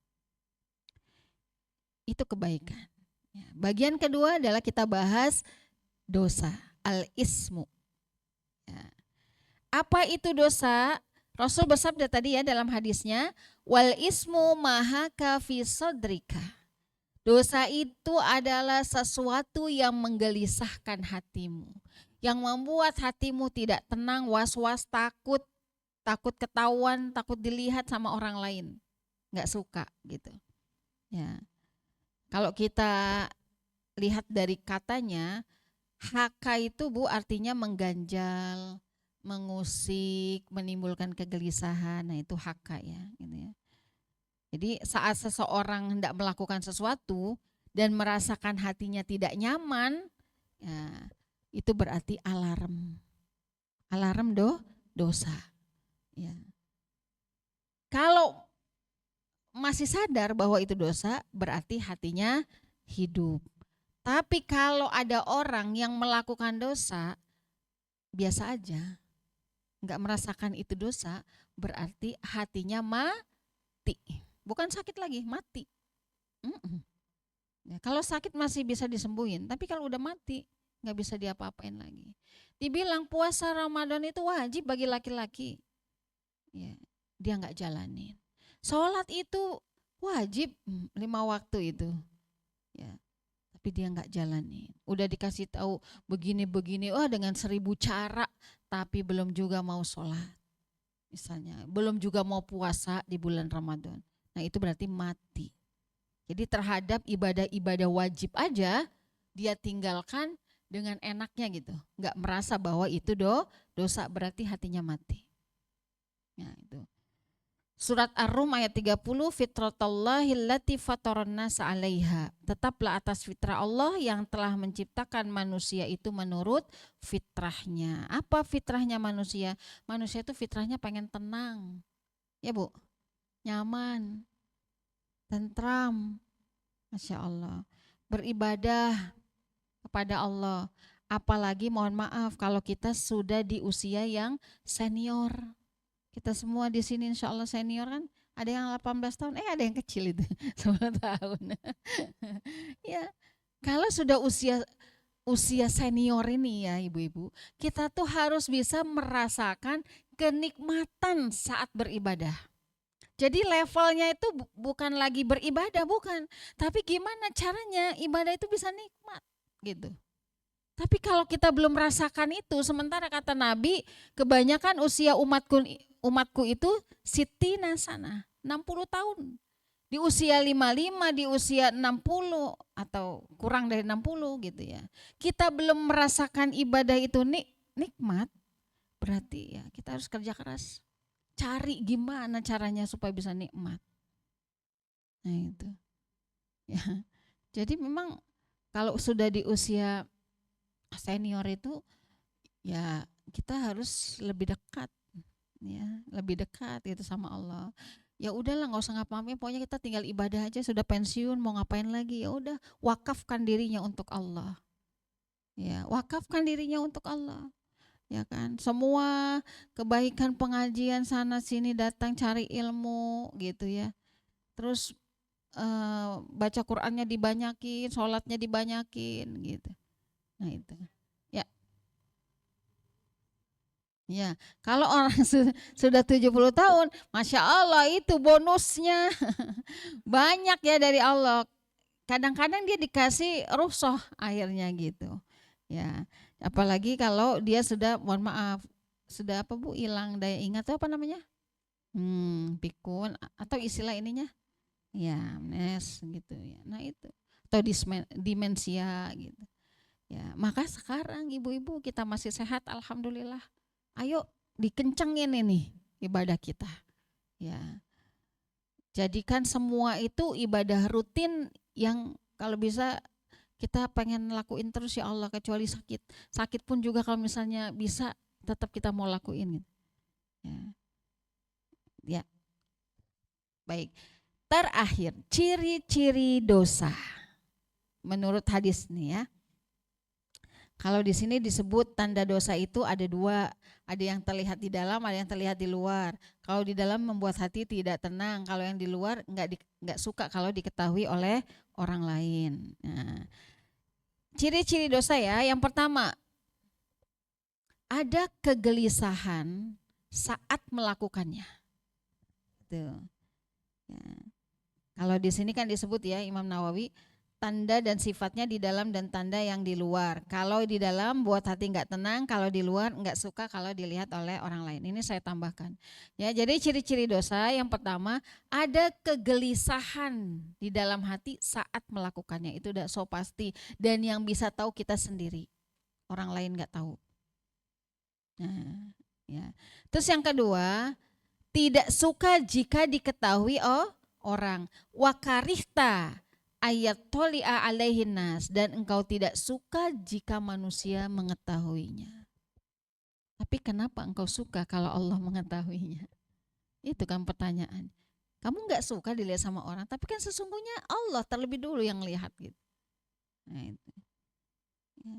Itu kebaikan. Ya, bagian kedua adalah kita bahas dosa, al-ismu. Ya. Apa itu dosa? Rasul bersabda tadi ya dalam hadisnya, wal ismu mahaka fi sodrika. Dosa itu adalah sesuatu yang menggelisahkan hatimu, yang membuat hatimu tidak tenang, was-was, takut ketahuan, takut dilihat sama orang lain, nggak suka gitu. Ya, kalau kita lihat dari katanya, haka itu Bu artinya mengganjal, mengusik, menimbulkan kegelisahan. Nah itu haka ya, gitu ya. Jadi saat seseorang hendak melakukan sesuatu dan merasakan hatinya tidak nyaman, ya, itu berarti alarm. Alarm dosa. Ya. Kalau masih sadar bahwa itu dosa, berarti hatinya hidup. Tapi kalau ada orang yang melakukan dosa, biasa aja, nggak merasakan itu dosa, berarti hatinya mati. Bukan sakit lagi, mati. Ya, kalau sakit masih bisa disembuhin, tapi kalau udah mati, nggak bisa diapa-apain lagi. Dibilang puasa Ramadan itu wajib bagi laki-laki, ya, dia nggak jalanin. Sholat itu wajib 5 waktu itu, ya, tapi dia nggak jalanin. Udah dikasih tahu begini-begini, dengan 1000 cara, tapi belum juga mau sholat. Misalnya, belum juga mau puasa di bulan Ramadan. Nah itu berarti mati. Jadi terhadap ibadah-ibadah wajib aja, dia tinggalkan dengan enaknya gitu. Nggak merasa bahwa itu dosa, berarti hatinya mati. Nah itu. Surat Ar-Rum ayat 30, fitratallahi allati fataran nasa 'alaiha. Tetaplah atas fitrah Allah yang telah menciptakan manusia itu menurut fitrahnya. Apa fitrahnya manusia? Manusia itu fitrahnya pengen tenang. Ya Bu, nyaman, tentram, Masya Allah, beribadah kepada Allah. Apalagi mohon maaf kalau kita sudah di usia yang senior. Kita semua di sini insya Allah senior kan, ada yang 18 tahun, ada yang kecil itu 10 tahun. Ya, kalau sudah usia senior ini ya ibu-ibu, kita tuh harus bisa merasakan kenikmatan saat beribadah. Jadi levelnya itu bukan lagi beribadah, bukan. Tapi gimana caranya ibadah itu bisa nikmat gitu. Tapi kalau kita belum merasakan itu, sementara kata Nabi, kebanyakan usia umatku itu sitina sana, 60 tahun. Di usia 55, di usia 60 atau kurang dari 60 gitu ya. Kita belum merasakan ibadah itu nikmat, berarti ya kita harus kerja keras. Cari gimana caranya supaya bisa nikmat. Nah itu. Ya. Jadi memang kalau sudah di usia senior itu ya kita harus lebih dekat ya, lebih dekat gitu sama Allah. Ya udahlah nggak usah ngapa-ngapain, pokoknya kita tinggal ibadah aja, sudah pensiun mau ngapain lagi, ya udah wakafkan dirinya untuk Allah. Ya, wakafkan dirinya untuk Allah. Ya kan? Semua kebaikan pengajian sana sini datang cari ilmu gitu ya. Terus baca Qur'annya dibanyakin, sholatnya dibanyakin gitu. Nah itu. Ya, ya. Kalau orang sudah 70 tahun, Masya Allah itu bonusnya banyak ya dari Allah. Kadang-kadang dia dikasih rukhsah akhirnya gitu. Ya, apalagi kalau dia sudah, mohon maaf, sudah apa Bu, hilang daya ingat itu apa namanya? Pikun atau istilah ininya? Ya, amnes gitu ya. Nah itu. Atau demensia gitu. Ya, maka sekarang ibu-ibu kita masih sehat, alhamdulillah. Ayo dikencengin ini ibadah kita. Ya. Jadikan semua itu ibadah rutin yang kalau bisa kita pengen lakuin terus ya Allah, kecuali sakit. Sakit pun juga kalau misalnya bisa tetap kita mau lakuin gitu. Ya. Ya. Baik. Terakhir, ciri-ciri dosa. Menurut hadis nih ya. Kalau di sini disebut tanda dosa itu ada dua, ada yang terlihat di dalam, ada yang terlihat di luar. Kalau di dalam membuat hati tidak tenang, kalau yang di luar nggak suka kalau diketahui oleh orang lain. Nah, ciri-ciri dosa ya, yang pertama ada kegelisahan saat melakukannya. Tuh. Ya. Kalau di sini kan disebut ya Imam Nawawi, tanda dan sifatnya di dalam dan tanda yang di luar. Kalau di dalam buat hati nggak tenang, kalau di luar nggak suka kalau dilihat oleh orang lain. Ini saya tambahkan. Ya, jadi ciri-ciri dosa yang pertama ada kegelisahan di dalam hati saat melakukannya. Itu udah so pasti dan yang bisa tahu kita sendiri. Orang lain nggak tahu. Nah, ya. Terus yang kedua, tidak suka jika diketahui orang. Wakarihta ayat tolia alaihinas, dan engkau tidak suka jika manusia mengetahuinya. Tapi kenapa engkau suka kalau Allah mengetahuinya? Itu kan pertanyaan. Kamu nggak suka dilihat sama orang, tapi kan sesungguhnya Allah terlebih dulu yang lihat gitu. Nah, itu. Ya.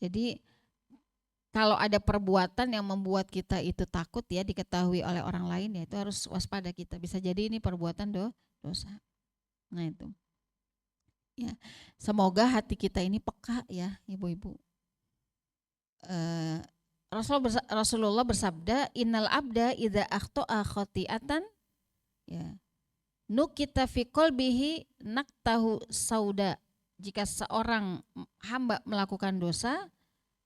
Jadi kalau ada perbuatan yang membuat kita itu takut ya diketahui oleh orang lain, ya itu harus waspada kita. Bisa jadi ini perbuatan dosa. Nah itu. Ya, semoga hati kita ini peka ya ibu-ibu. Rasulullah bersabda, innal abda idza akhta'a khati'atan ya nukita fi qalbihi naktahu sauda. Jika seorang hamba melakukan dosa,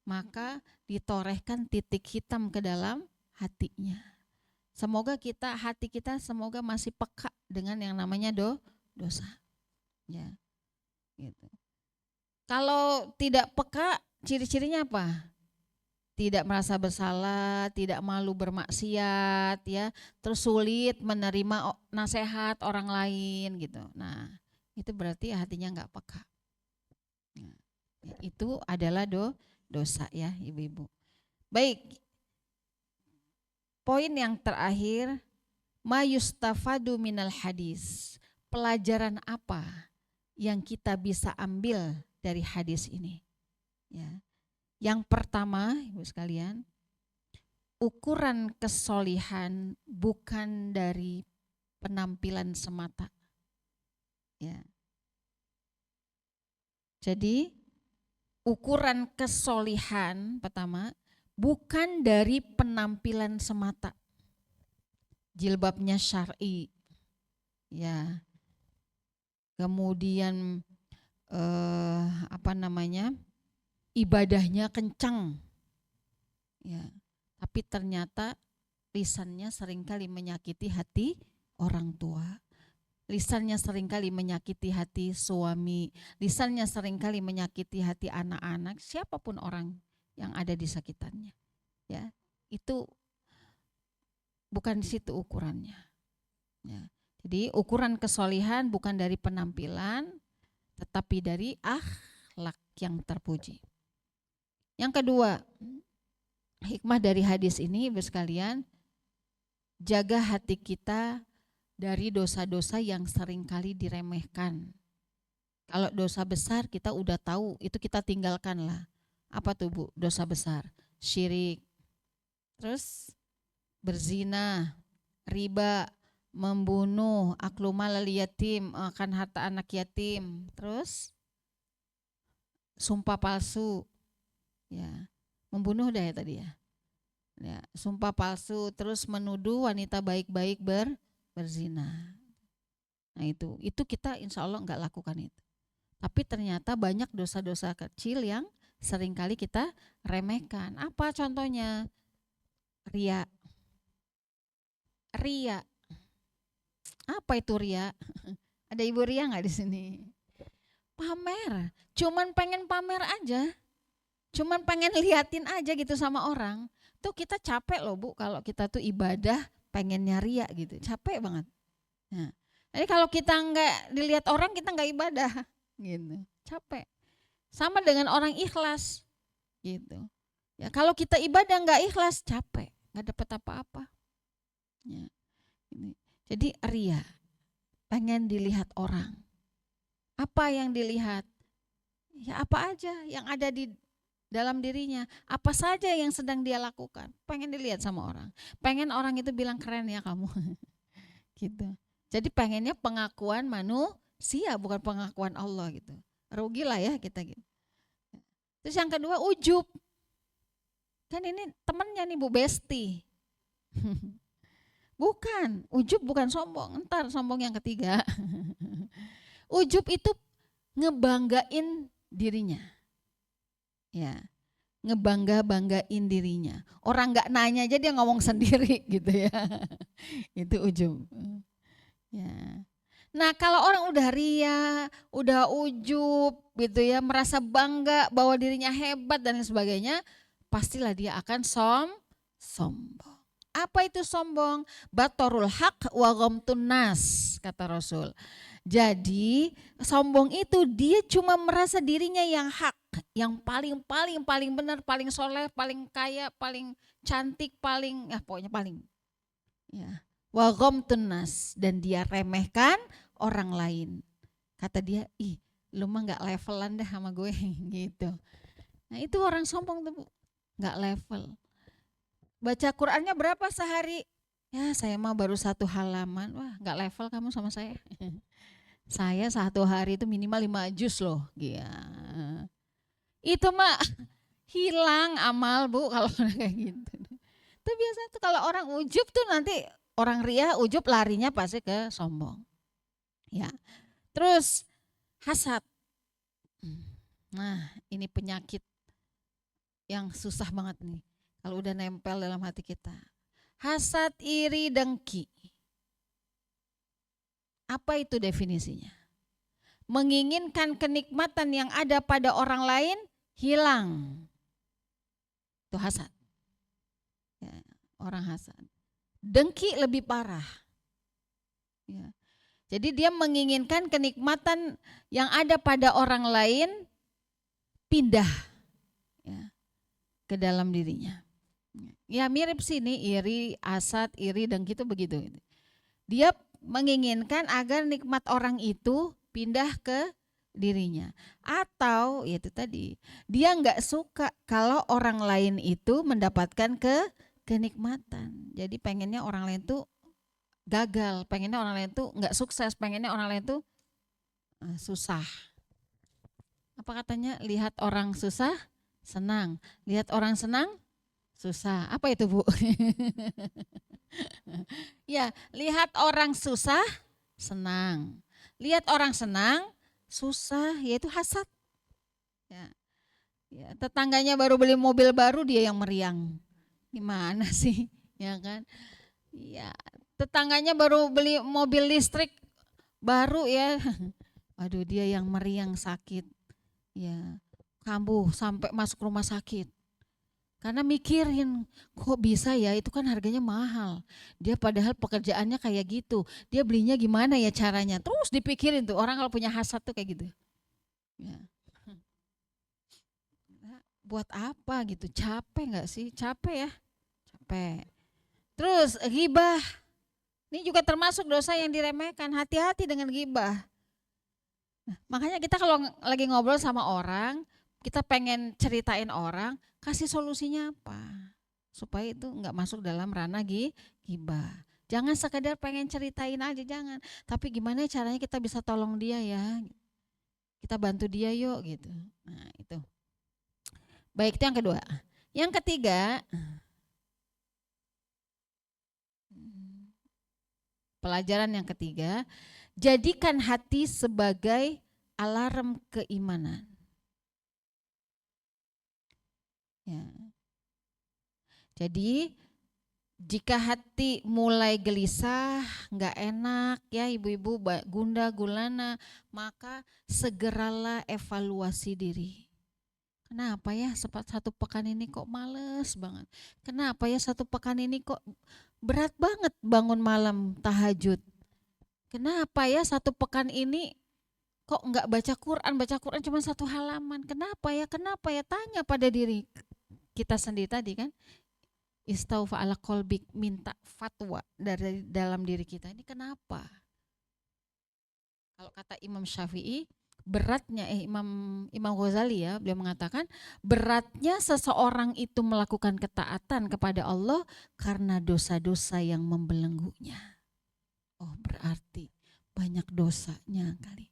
maka ditorehkan titik hitam ke dalam hatinya. Semoga hati kita semoga masih peka dengan yang namanya dosa. Ya, gitu. Kalau tidak peka, ciri-cirinya apa? Tidak merasa bersalah, tidak malu bermaksiat, ya, terus sulit menerima nasihat orang lain gitu. Nah, itu berarti hatinya nggak peka. Nah, itu adalah dosa ya ibu-ibu. Baik, poin yang terakhir, mayustafadu minal hadis. Pelajaran apa yang kita bisa ambil dari hadis ini? Ya. Yang pertama, ibu sekalian, ukuran kesolihan bukan dari penampilan semata. Ya. Jadi ukuran kesolihan pertama bukan dari penampilan semata. Jilbabnya syar'i, ya. Kemudian ibadahnya kencang, ya. Tapi ternyata lisannya seringkali menyakiti hati orang tua. Lisannya seringkali menyakiti hati suami, lisannya seringkali menyakiti hati anak-anak, siapapun orang yang ada di sekitarnya. Ya, itu bukan di situ ukurannya. Ya. Jadi ukuran kesolihan bukan dari penampilan, tetapi dari akhlak yang terpuji. Yang kedua, hikmah dari hadis ini, Ibu sekalian, jaga hati kita dari dosa-dosa yang seringkali diremehkan. Kalau dosa besar kita udah tahu, itu kita tinggalkan lah. Apa tuh Bu? Dosa besar, syirik, terus berzina, riba, membunuh, aklu malal yatim, makan harta anak yatim, terus sumpah palsu, ya, membunuh dah ya tadi ya. Ya, sumpah palsu, terus menuduh wanita baik-baik berzina. Nah itu kita insya Allah nggak lakukan itu. Tapi ternyata banyak dosa-dosa kecil yang seringkali kita remehkan. Apa contohnya? Ria. Ria. Apa itu ria? Ada Ibu Ria nggak di sini? Pamer. Cuman pengen pamer aja. Cuman pengen liatin aja gitu sama orang. Tuh kita capek loh Bu kalau kita tuh ibadah pengennya ria gitu, capek banget. Nah, jadi kalau kita nggak dilihat orang kita nggak ibadah gitu, capek. Sama dengan orang ikhlas gitu. Ya kalau kita ibadah nggak ikhlas capek, nggak dapat apa-apa. Ya, ini. Jadi ria, pengen dilihat orang. Apa yang dilihat? Ya apa aja yang ada di dalam dirinya, apa saja yang sedang dia lakukan, pengen dilihat sama orang, pengen orang itu bilang keren ya kamu, gitu. Jadi pengennya pengakuan manusia bukan pengakuan Allah gitu. Rugilah ya kita gitu. Terus yang kedua ujub, kan ini temennya nih Bu Besti, bukan ujub, bukan sombong, ntar sombong yang ketiga. Ujub itu ngebanggain dirinya. Ya, ngebanggain dirinya. Orang nggak nanya aja dia ngomong sendiri gitu ya. Itu ujub. Ya. Nah kalau orang udah ria, udah ujub gitu ya, merasa bangga bahwa dirinya hebat dan sebagainya, pastilah dia akan sombong. Apa itu sombong? Batorul haq wa ghamtun nas, kata Rasul. Jadi sombong itu dia cuma merasa dirinya yang hak, yang paling benar, paling soleh, paling kaya, paling cantik, paling pokoknya paling. Ya. Wa ghamtun nas, dan dia remehkan orang lain. Kata dia, ih lu mah nggak levelan dah sama gue gitu. Nah itu orang sombong tuh Bu, nggak level. Baca Qurannya berapa sehari? Ya saya mah baru 1 halaman. Wah nggak level kamu sama saya. Saya 1 hari itu minimal 5 juz loh. Ya. Itu mah hilang amal Bu kalau kayak gitu. Itu biasa tuh kalau orang ujub tuh nanti orang ria ujub larinya pasti ke sombong. Ya. Terus hasad. Nah, ini penyakit yang susah banget nih. Kalau udah nempel dalam hati kita. Hasad, iri, dengki. Apa itu definisinya? Menginginkan kenikmatan yang ada pada orang lain hilang. Itu hasad. Ya, orang hasad. Dengki lebih parah. Ya. Jadi dia menginginkan kenikmatan yang ada pada orang lain pindah ya, ke dalam dirinya. Ya mirip sini iri, hasad, iri, dengki itu begitu. Dia menginginkan agar nikmat orang itu pindah ke dirinya. Atau itu tadi, dia nggak suka kalau orang lain itu mendapatkan kenikmatan. Jadi pengennya orang lain tuh gagal, pengennya orang lain tuh nggak sukses, pengennya orang lain tuh susah. Apa katanya? Lihat orang susah, senang. Lihat orang senang, susah. Apa itu Bu? Ya, lihat orang susah, senang. Lihat orang senang, susah, yaitu hasad. Ya. Ya, tetangganya baru beli mobil baru, dia yang meriang. Gimana sih? Ya kan? Ya, tetangganya baru beli mobil listrik baru ya. Waduh, dia yang meriang sakit. Ya, kambuh sampai masuk rumah sakit. Karena mikirin, kok bisa ya, itu kan harganya mahal. Dia padahal pekerjaannya kayak gitu. Dia belinya gimana ya caranya? Terus dipikirin tuh, orang kalau punya hasad tuh kayak gitu. Ya. Buat apa gitu? Capek nggak sih? Capek ya? Capek. Terus ghibah. Ini juga termasuk dosa yang diremehkan. Hati-hati dengan ghibah. Nah, makanya kita kalau lagi ngobrol sama orang, kita pengen ceritain orang, kasih solusinya apa? Supaya itu nggak masuk dalam ranah ghibah. Jangan sekedar pengen ceritain aja, jangan. Tapi gimana caranya kita bisa tolong dia ya? Kita bantu dia yuk gitu. Nah, itu. Baik, itu yang kedua. Yang ketiga, pelajaran yang ketiga, jadikan hati sebagai alarm keimanan. Ya. Jadi jika hati mulai gelisah, nggak enak ya ibu-ibu, gundah gulana, maka segeralah evaluasi diri. Kenapa ya satu pekan ini kok males banget? Kenapa ya satu pekan ini kok berat banget bangun malam tahajud? Kenapa ya satu pekan ini kok nggak baca Quran cuma satu halaman? Kenapa ya? Kenapa ya? Tanya pada diri kita sendiri tadi kan. Istaufa ala kolbik, minta fatwa dari dalam diri kita. Ini kenapa? Kalau kata Imam Syafi'i, beratnya Imam Ghazali ya, beliau mengatakan beratnya seseorang itu melakukan ketaatan kepada Allah karena dosa-dosa yang membelenggunya. Oh, berarti banyak dosanya kali.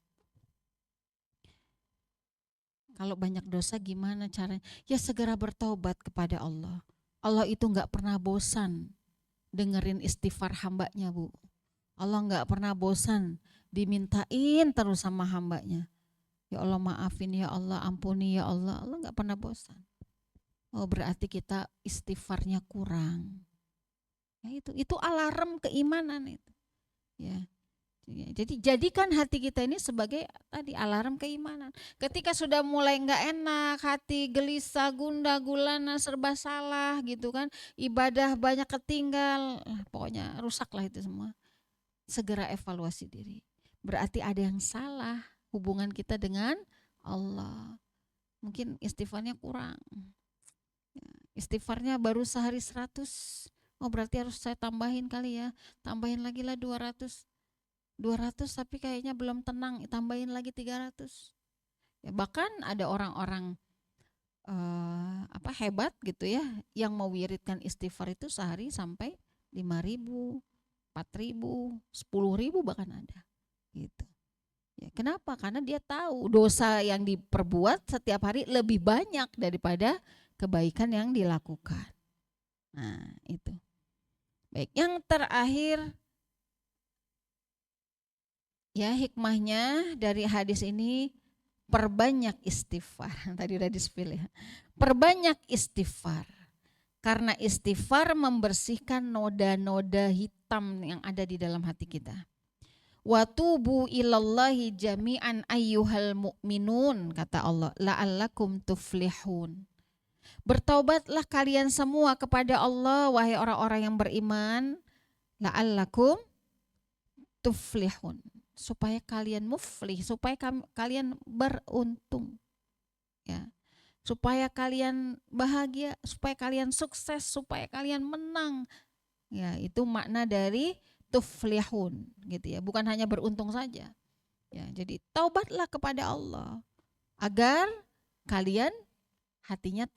Kalau banyak dosa gimana caranya? Ya segera bertobat kepada Allah. Allah itu nggak pernah bosan dengerin istighfar hambanya, Bu. Allah nggak pernah bosan dimintain terus sama hambanya. Ya Allah maafin, ya Allah ampuni, ya Allah. Allah nggak pernah bosan. Oh berarti kita istighfarnya kurang. Ya itu alarm keimanan itu. Ya. Jadi jadikan hati kita ini sebagai tadi alarm keimanan. Ketika sudah mulai nggak enak, hati gelisah, gundah gulana, serba salah gitu kan, ibadah banyak ketinggal, pokoknya rusaklah itu semua. Segera evaluasi diri. Berarti ada yang salah hubungan kita dengan Allah. Mungkin istighfarnya kurang. Istighfarnya baru sehari 100. Oh berarti harus saya tambahin kali ya. Tambahin lagi lah 200 tapi kayaknya belum tenang, tambahin lagi 300. Ya, bahkan ada orang-orang hebat gitu ya yang mewiridkan istighfar itu sehari sampai 5.000, 4.000, 10.000 bahkan ada gitu. Ya, kenapa? Karena dia tahu dosa yang diperbuat setiap hari lebih banyak daripada kebaikan yang dilakukan. Nah, itu. Baik, yang terakhir ya hikmahnya dari hadis ini perbanyak istighfar. Tadi udah di-spill ya. Perbanyak istighfar. Karena istighfar membersihkan noda-noda hitam yang ada di dalam hati kita. Wa tubu ilallahi jami'an ayyuhal mu'minun, kata Allah, la'allakum tuflihun. Bertaubatlah kalian semua kepada Allah wahai orang-orang yang beriman, la'allakum tuflihun, supaya kalian muflih, supaya kalian beruntung. Ya. Supaya kalian bahagia, supaya kalian sukses, supaya kalian menang. Ya, itu makna dari tuflihun gitu ya, bukan hanya beruntung saja. Ya, jadi taubatlah kepada Allah agar kalian hatinya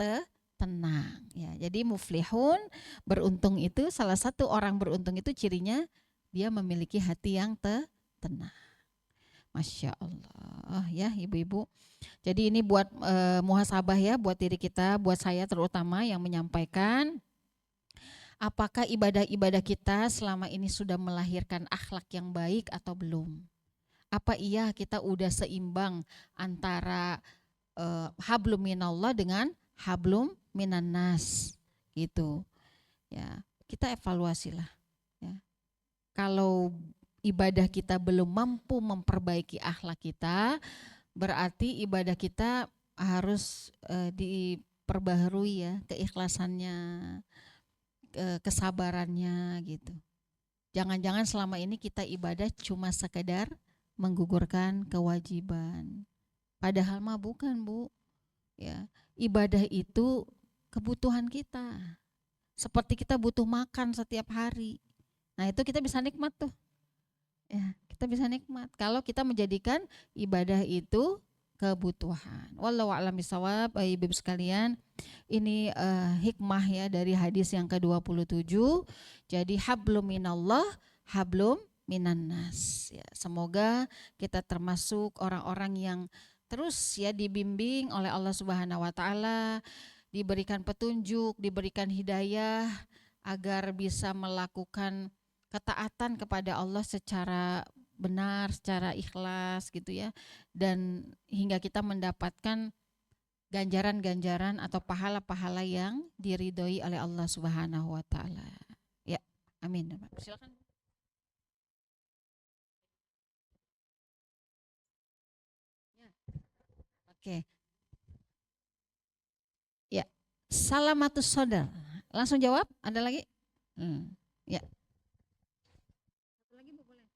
tenang ya. Jadi muflihun, beruntung itu salah satu orang beruntung itu cirinya dia memiliki hati yang tenang. Masya Allah ya ibu-ibu. Jadi ini buat muhasabah ya, buat diri kita, buat saya terutama yang menyampaikan. Apakah ibadah-ibadah kita selama ini sudah melahirkan akhlak yang baik atau belum? Apa iya kita udah seimbang antara hablum minallah dengan hablum minannas gitu ya. Kita evaluasilah ya. Kalau ibadah kita belum mampu memperbaiki akhlak kita, berarti ibadah kita harus diperbaharui ya, keikhlasannya, kesabarannya gitu. Jangan-jangan selama ini kita ibadah cuma sekedar menggugurkan kewajiban. Padahal mah bukan, Bu. Ya, ibadah itu kebutuhan kita. Seperti kita butuh makan setiap hari. Nah, itu kita bisa nikmat tuh. Ya, kita bisa nikmat kalau kita menjadikan ibadah itu kebutuhan. Wallahu a'lam bishawab. Ibu sekalian, ini hikmah ya dari hadis yang ke-27. Jadi hablum minallah, hablum minannas. Ya, semoga kita termasuk orang-orang yang terus ya dibimbing oleh Allah Subhanahu wa taala, diberikan petunjuk, diberikan hidayah agar bisa melakukan ketaatan kepada Allah secara benar, secara ikhlas gitu ya. Dan hingga kita mendapatkan ganjaran-ganjaran atau pahala-pahala yang diridhoi oleh Allah Subhanahu wa taala. Ya, amin. Silakan. Ya. Oke. Ya. Salamatus sodar. Langsung jawab? Ada lagi? Ya. Satu lagi Bu, boleh.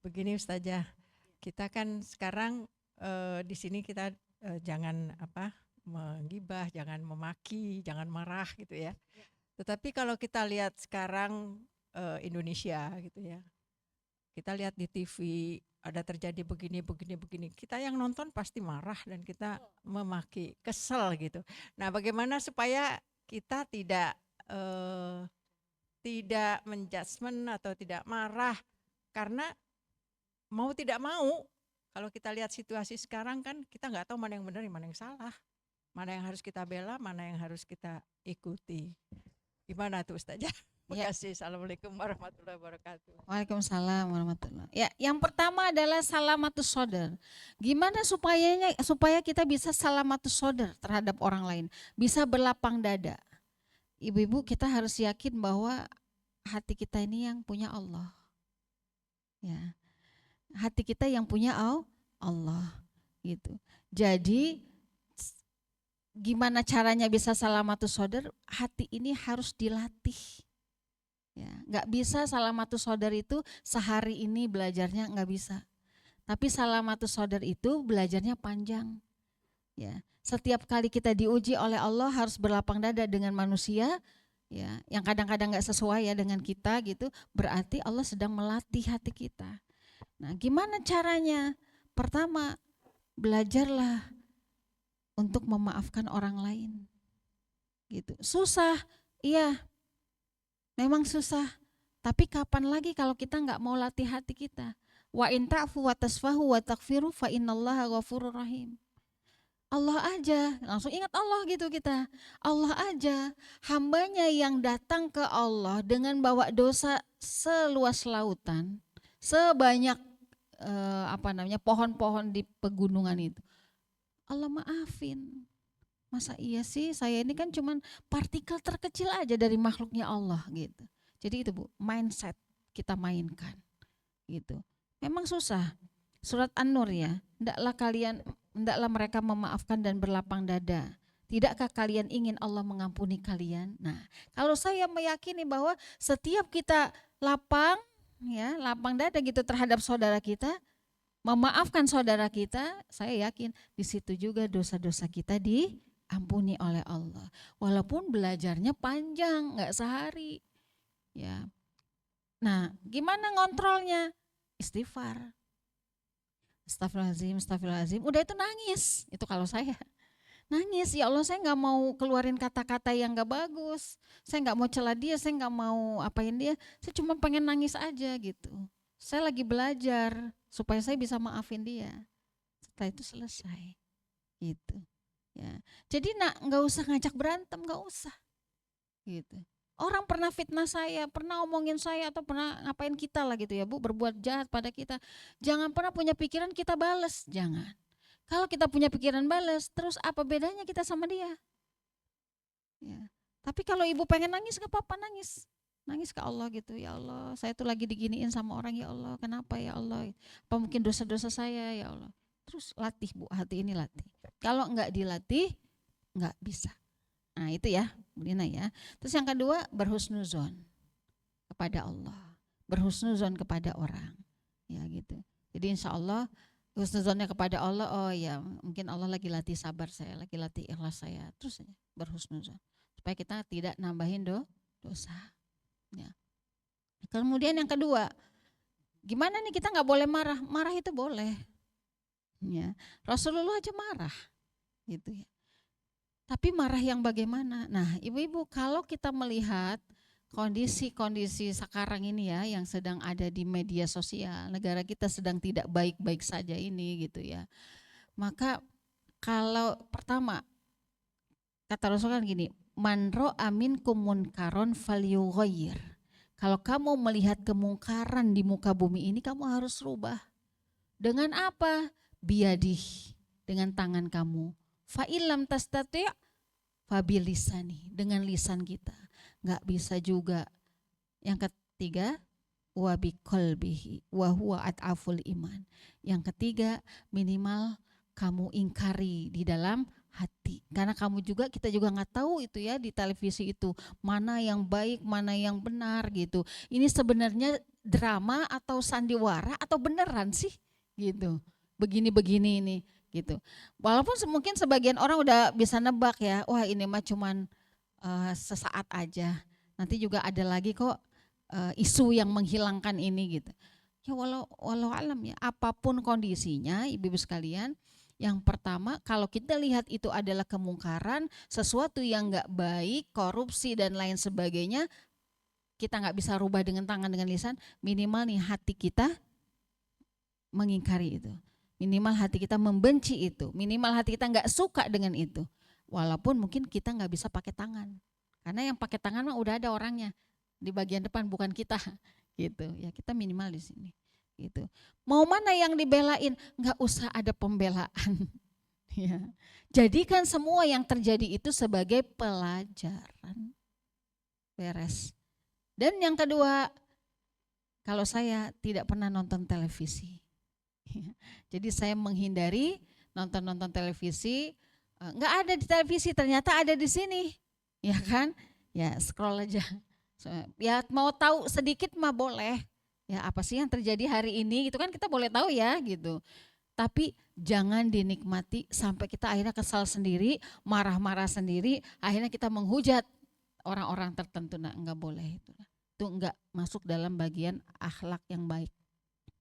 Begini Ustazah, kita kan sekarang di sini kita jangan menggibah, jangan memaki, jangan marah gitu ya. Tetapi kalau kita lihat sekarang Indonesia gitu ya, kita lihat di TV ada terjadi begini, begini, begini. Kita yang nonton pasti marah dan kita memaki, kesel gitu. Nah, bagaimana supaya kita tidak menjudgment atau tidak marah, karena mau tidak mau, kalau kita lihat situasi sekarang kan kita nggak tahu mana yang benar, mana yang salah, mana yang harus kita bela, mana yang harus kita ikuti. Gimana tuh Ustazah? Ya. Makasih. Assalamualaikum warahmatullahi wabarakatuh. Waalaikumsalam warahmatullahi. Ya, yang pertama adalah salamatus sodar. Gimana supaya kita bisa salamatus sodar terhadap orang lain, bisa berlapang dada. Ibu-ibu, kita harus yakin bahwa hati kita ini yang punya Allah. Ya, hati kita yang punya Allah gitu. Jadi gimana caranya bisa salamatus sodar? Hati ini harus dilatih. Ya, nggak bisa salamatus sodar itu sehari ini belajarnya, nggak bisa. Tapi salamatus sodar itu belajarnya panjang. Ya, setiap kali kita diuji oleh Allah harus berlapang dada dengan manusia, ya, yang kadang-kadang nggak sesuai ya dengan kita gitu. Berarti Allah sedang melatih hati kita. Nah, gimana caranya? Pertama, belajarlah untuk memaafkan orang lain. Gitu. Susah, iya, memang susah. Tapi kapan lagi kalau kita nggak mau latih hati kita? Wa in ta'fu wa tasfahu wa taghfiru fa innallaha ghafurur rahim. Allah aja, langsung ingat Allah gitu kita. Allah aja, hambanya yang datang ke Allah dengan bawa dosa seluas lautan, sebanyak pohon-pohon di pegunungan itu. Allah maafin. Masa iya sih, saya ini kan cuman partikel terkecil aja dari makhluknya Allah gitu. Jadi itu Bu, mindset kita mainkan gitu. Memang susah. Surat An-Nur ya, hendaklah mereka memaafkan dan berlapang dada. Tidakkah kalian ingin Allah mengampuni kalian? Nah, kalau saya meyakini bahwa setiap kita lapang dada gitu terhadap saudara kita, memaafkan saudara kita, saya yakin di situ juga dosa-dosa kita diampuni oleh Allah. Walaupun belajarnya panjang, nggak sehari. Ya. Nah, gimana ngontrolnya? Istighfar. Astagfirullahaladzim, astagfirullahaladzim. Udah itu nangis. Itu kalau saya. Nangis, ya Allah saya nggak mau keluarin kata-kata yang nggak bagus, saya nggak mau celah dia, saya nggak mau apain dia, saya cuma pengen nangis aja gitu. Saya lagi belajar supaya saya bisa maafin dia. Setelah itu selesai, gitu. Ya, jadi nggak usah ngajak berantem, nggak usah, gitu. Orang pernah fitnah saya, pernah omongin saya atau pernah ngapain kita lah gitu ya Bu, berbuat jahat pada kita. Jangan pernah punya pikiran kita bales, jangan. Kalau kita punya pikiran balas, terus apa bedanya kita sama dia? Ya. Tapi kalau ibu pengen nangis, gak apa-apa nangis. Nangis ke Allah gitu, ya Allah, saya tuh lagi diginiin sama orang, ya Allah, kenapa ya Allah? Apa mungkin dosa-dosa saya, ya Allah? Terus latih Bu, hati ini latih. Kalau nggak dilatih, nggak bisa. Nah itu ya, Bu Lina ya. Terus yang kedua, berhusnuzon kepada Allah, berhusnuzon kepada orang, ya gitu. Jadi insya Allah husnuzonnya kepada Allah, oh ya mungkin Allah lagi latih sabar saya, lagi latih ikhlas saya, terus aja berhusnuzon supaya kita tidak nambahin dosa. Ya. Kemudian yang kedua, gimana nih kita nggak boleh marah? Marah itu boleh. Ya. Rasulullah aja marah, gitu ya. Tapi marah yang bagaimana? Nah, ibu-ibu kalau kita melihat kondisi-kondisi sekarang ini ya yang sedang ada di media sosial, negara kita sedang tidak baik-baik saja ini gitu ya. Maka kalau pertama kata Rasul kan gini, man ra'a minkum munkaron falyughayyir. Kalau kamu melihat kemungkaran di muka bumi ini kamu harus rubah. Dengan apa? Biyadih, dengan tangan kamu. Fa illam tastati' fabilisani, dengan lisan kita. Enggak bisa juga. Yang ketiga, wa biqalbihi wa huwa at'aful iman. Yang ketiga, minimal kamu ingkari di dalam hati. Karena kita juga nggak tahu itu ya di televisi itu mana yang baik, mana yang benar gitu. Ini sebenarnya drama atau sandiwara atau beneran sih gitu. Begini-begini ini gitu. Walaupun mungkin sebagian orang udah bisa nebak ya, wah ini mah cuman sesaat aja. Nanti juga ada lagi kok isu yang menghilangkan ini gitu. Ya walau alam ya, apapun kondisinya ibu-ibu sekalian, yang pertama kalau kita lihat itu adalah kemungkaran, sesuatu yang nggak baik, korupsi dan lain sebagainya, kita nggak bisa rubah dengan tangan dengan lisan, minimal nih hati kita mengingkari itu, minimal hati kita membenci itu, minimal hati kita nggak suka dengan itu, walaupun mungkin kita nggak bisa pakai tangan, karena yang pakai tangan mah udah ada orangnya di bagian depan bukan kita, gitu ya, kita minimal di sini. Gitu. Mau mana yang dibelain? Nggak usah ada pembelaan. Ya. Jadikan semua yang terjadi itu sebagai pelajaran. Beres. Dan yang kedua, kalau saya tidak pernah nonton televisi. Jadi saya menghindari nonton televisi. Nggak ada di televisi, ternyata ada di sini. Ya kan? Ya scroll aja. Ya mau tahu sedikit mah boleh. Ya apa sih yang terjadi hari ini gitu kan kita boleh tahu ya gitu. Tapi jangan dinikmati sampai kita akhirnya kesal sendiri, marah-marah sendiri, akhirnya kita menghujat orang-orang tertentu. Nah enggak boleh itu. Itu enggak masuk dalam bagian akhlak yang baik.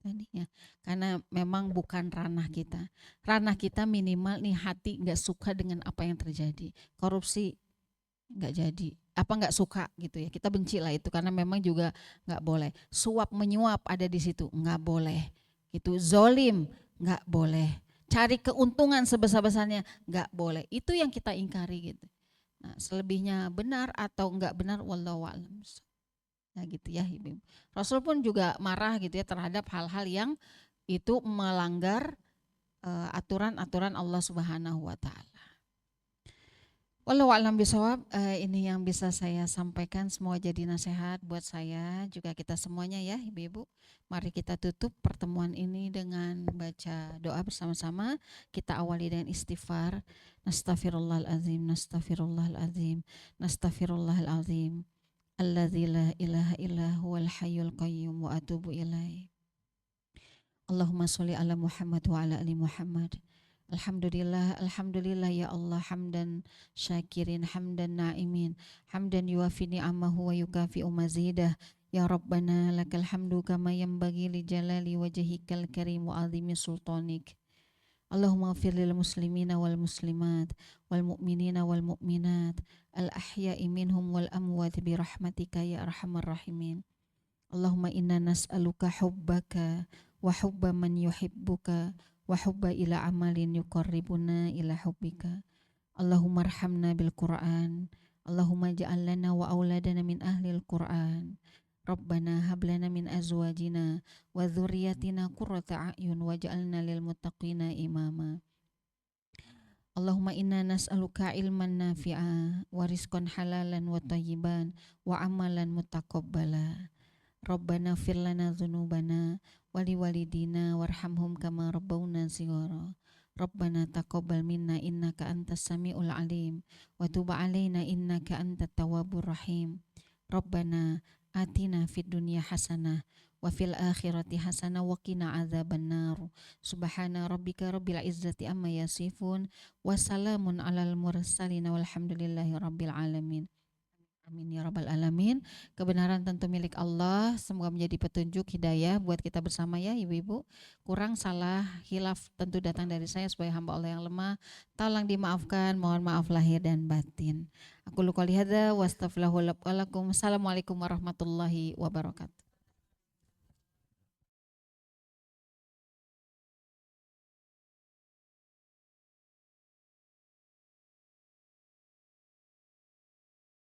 Tadinya. Karena memang bukan ranah kita. Ranah kita minimal nih hati enggak suka dengan apa yang terjadi. Korupsi enggak jadi, apa nggak suka gitu ya, kita benci lah itu karena memang juga nggak boleh. Suap menyuap ada di situ nggak boleh, itu zolim nggak boleh, cari keuntungan sebesar-besarnya nggak boleh, itu yang kita ingkari gitu. Nah selebihnya benar atau nggak benar wallahu a'lam. Nah gitu ya ibu. Rasul pun juga marah gitu ya terhadap hal-hal yang itu melanggar aturan-aturan Allah Subhanahu wa taala. Wallahu a'lam bishawab, ini yang bisa saya sampaikan, semua jadi nasihat buat saya juga kita semuanya ya ibu-ibu. Mari kita tutup pertemuan ini dengan baca doa bersama-sama. Kita awali dengan istighfar. Nastaghfirullahalazim, nastaghfirullahalazim, nastaghfirullahalazim. Alladzi la ilaha illa huwal hayyul qayyum wa atubu ilaih. Allahumma sholli ala Muhammad wa ala ali Muhammad. Alhamdulillah, alhamdulillah ya Allah, hamdan syakirin, hamdan na'imin, hamdan yuafi ni'amahu wa yukafi'u mazidah. Ya Rabbana lakal hamdu kama yanbaghi li jalali wajhikal karim wa azimi sultanik. Allahumma ighfir lil muslimina wal muslimat wal mu'minina wal mu'minat al ahya'i minhum wal amwat bi rahmatika ya arhamar rahimin. Allahumma inna nas'aluka hubbaka wa hubba man yuhibbuka wa hubba ila amalin yuqarribuna ila hubbika. Allahumma arhamna bil Qur'an. Allahumma ja'al lana wa auladana min ahlil Qur'an. Rabbana hab lana min azwajina wa dzurriyyatina qurrata a'yun waj'alna lil muttaqina imama. Allahumma inna nas'aluka ilman nafi'a wa rizqan halalan wa thayyiban wa amalan mutaqabbala. Rabbana fir lana dzunubana wa liwalidina warhamhum kama rabbawna shighara. Rabbana taqabbal minna innaka antas samiul alim wa tub alaina innaka antat tawwabur rahim. Rabbana atina fid dunya hasanah wa fil akhirati hasanah wa qina adzabannar. Subhana rabbika rabbil izzati amma yasifun wa salamun alal mursalin walhamdulillahi rabbil alamin. Amin ya rabbal alamin. Kebenaran tentu milik Allah. Semoga menjadi petunjuk hidayah buat kita bersama ya ibu-ibu. Kurang salah hilaf tentu datang dari saya sebagai hamba Allah yang lemah. Tolong dimaafkan. Mohon maaf lahir dan batin. Aku qouli hadza wa astaghfirullaha wa lakum. Assalamualaikum warahmatullahi wabarakatuh.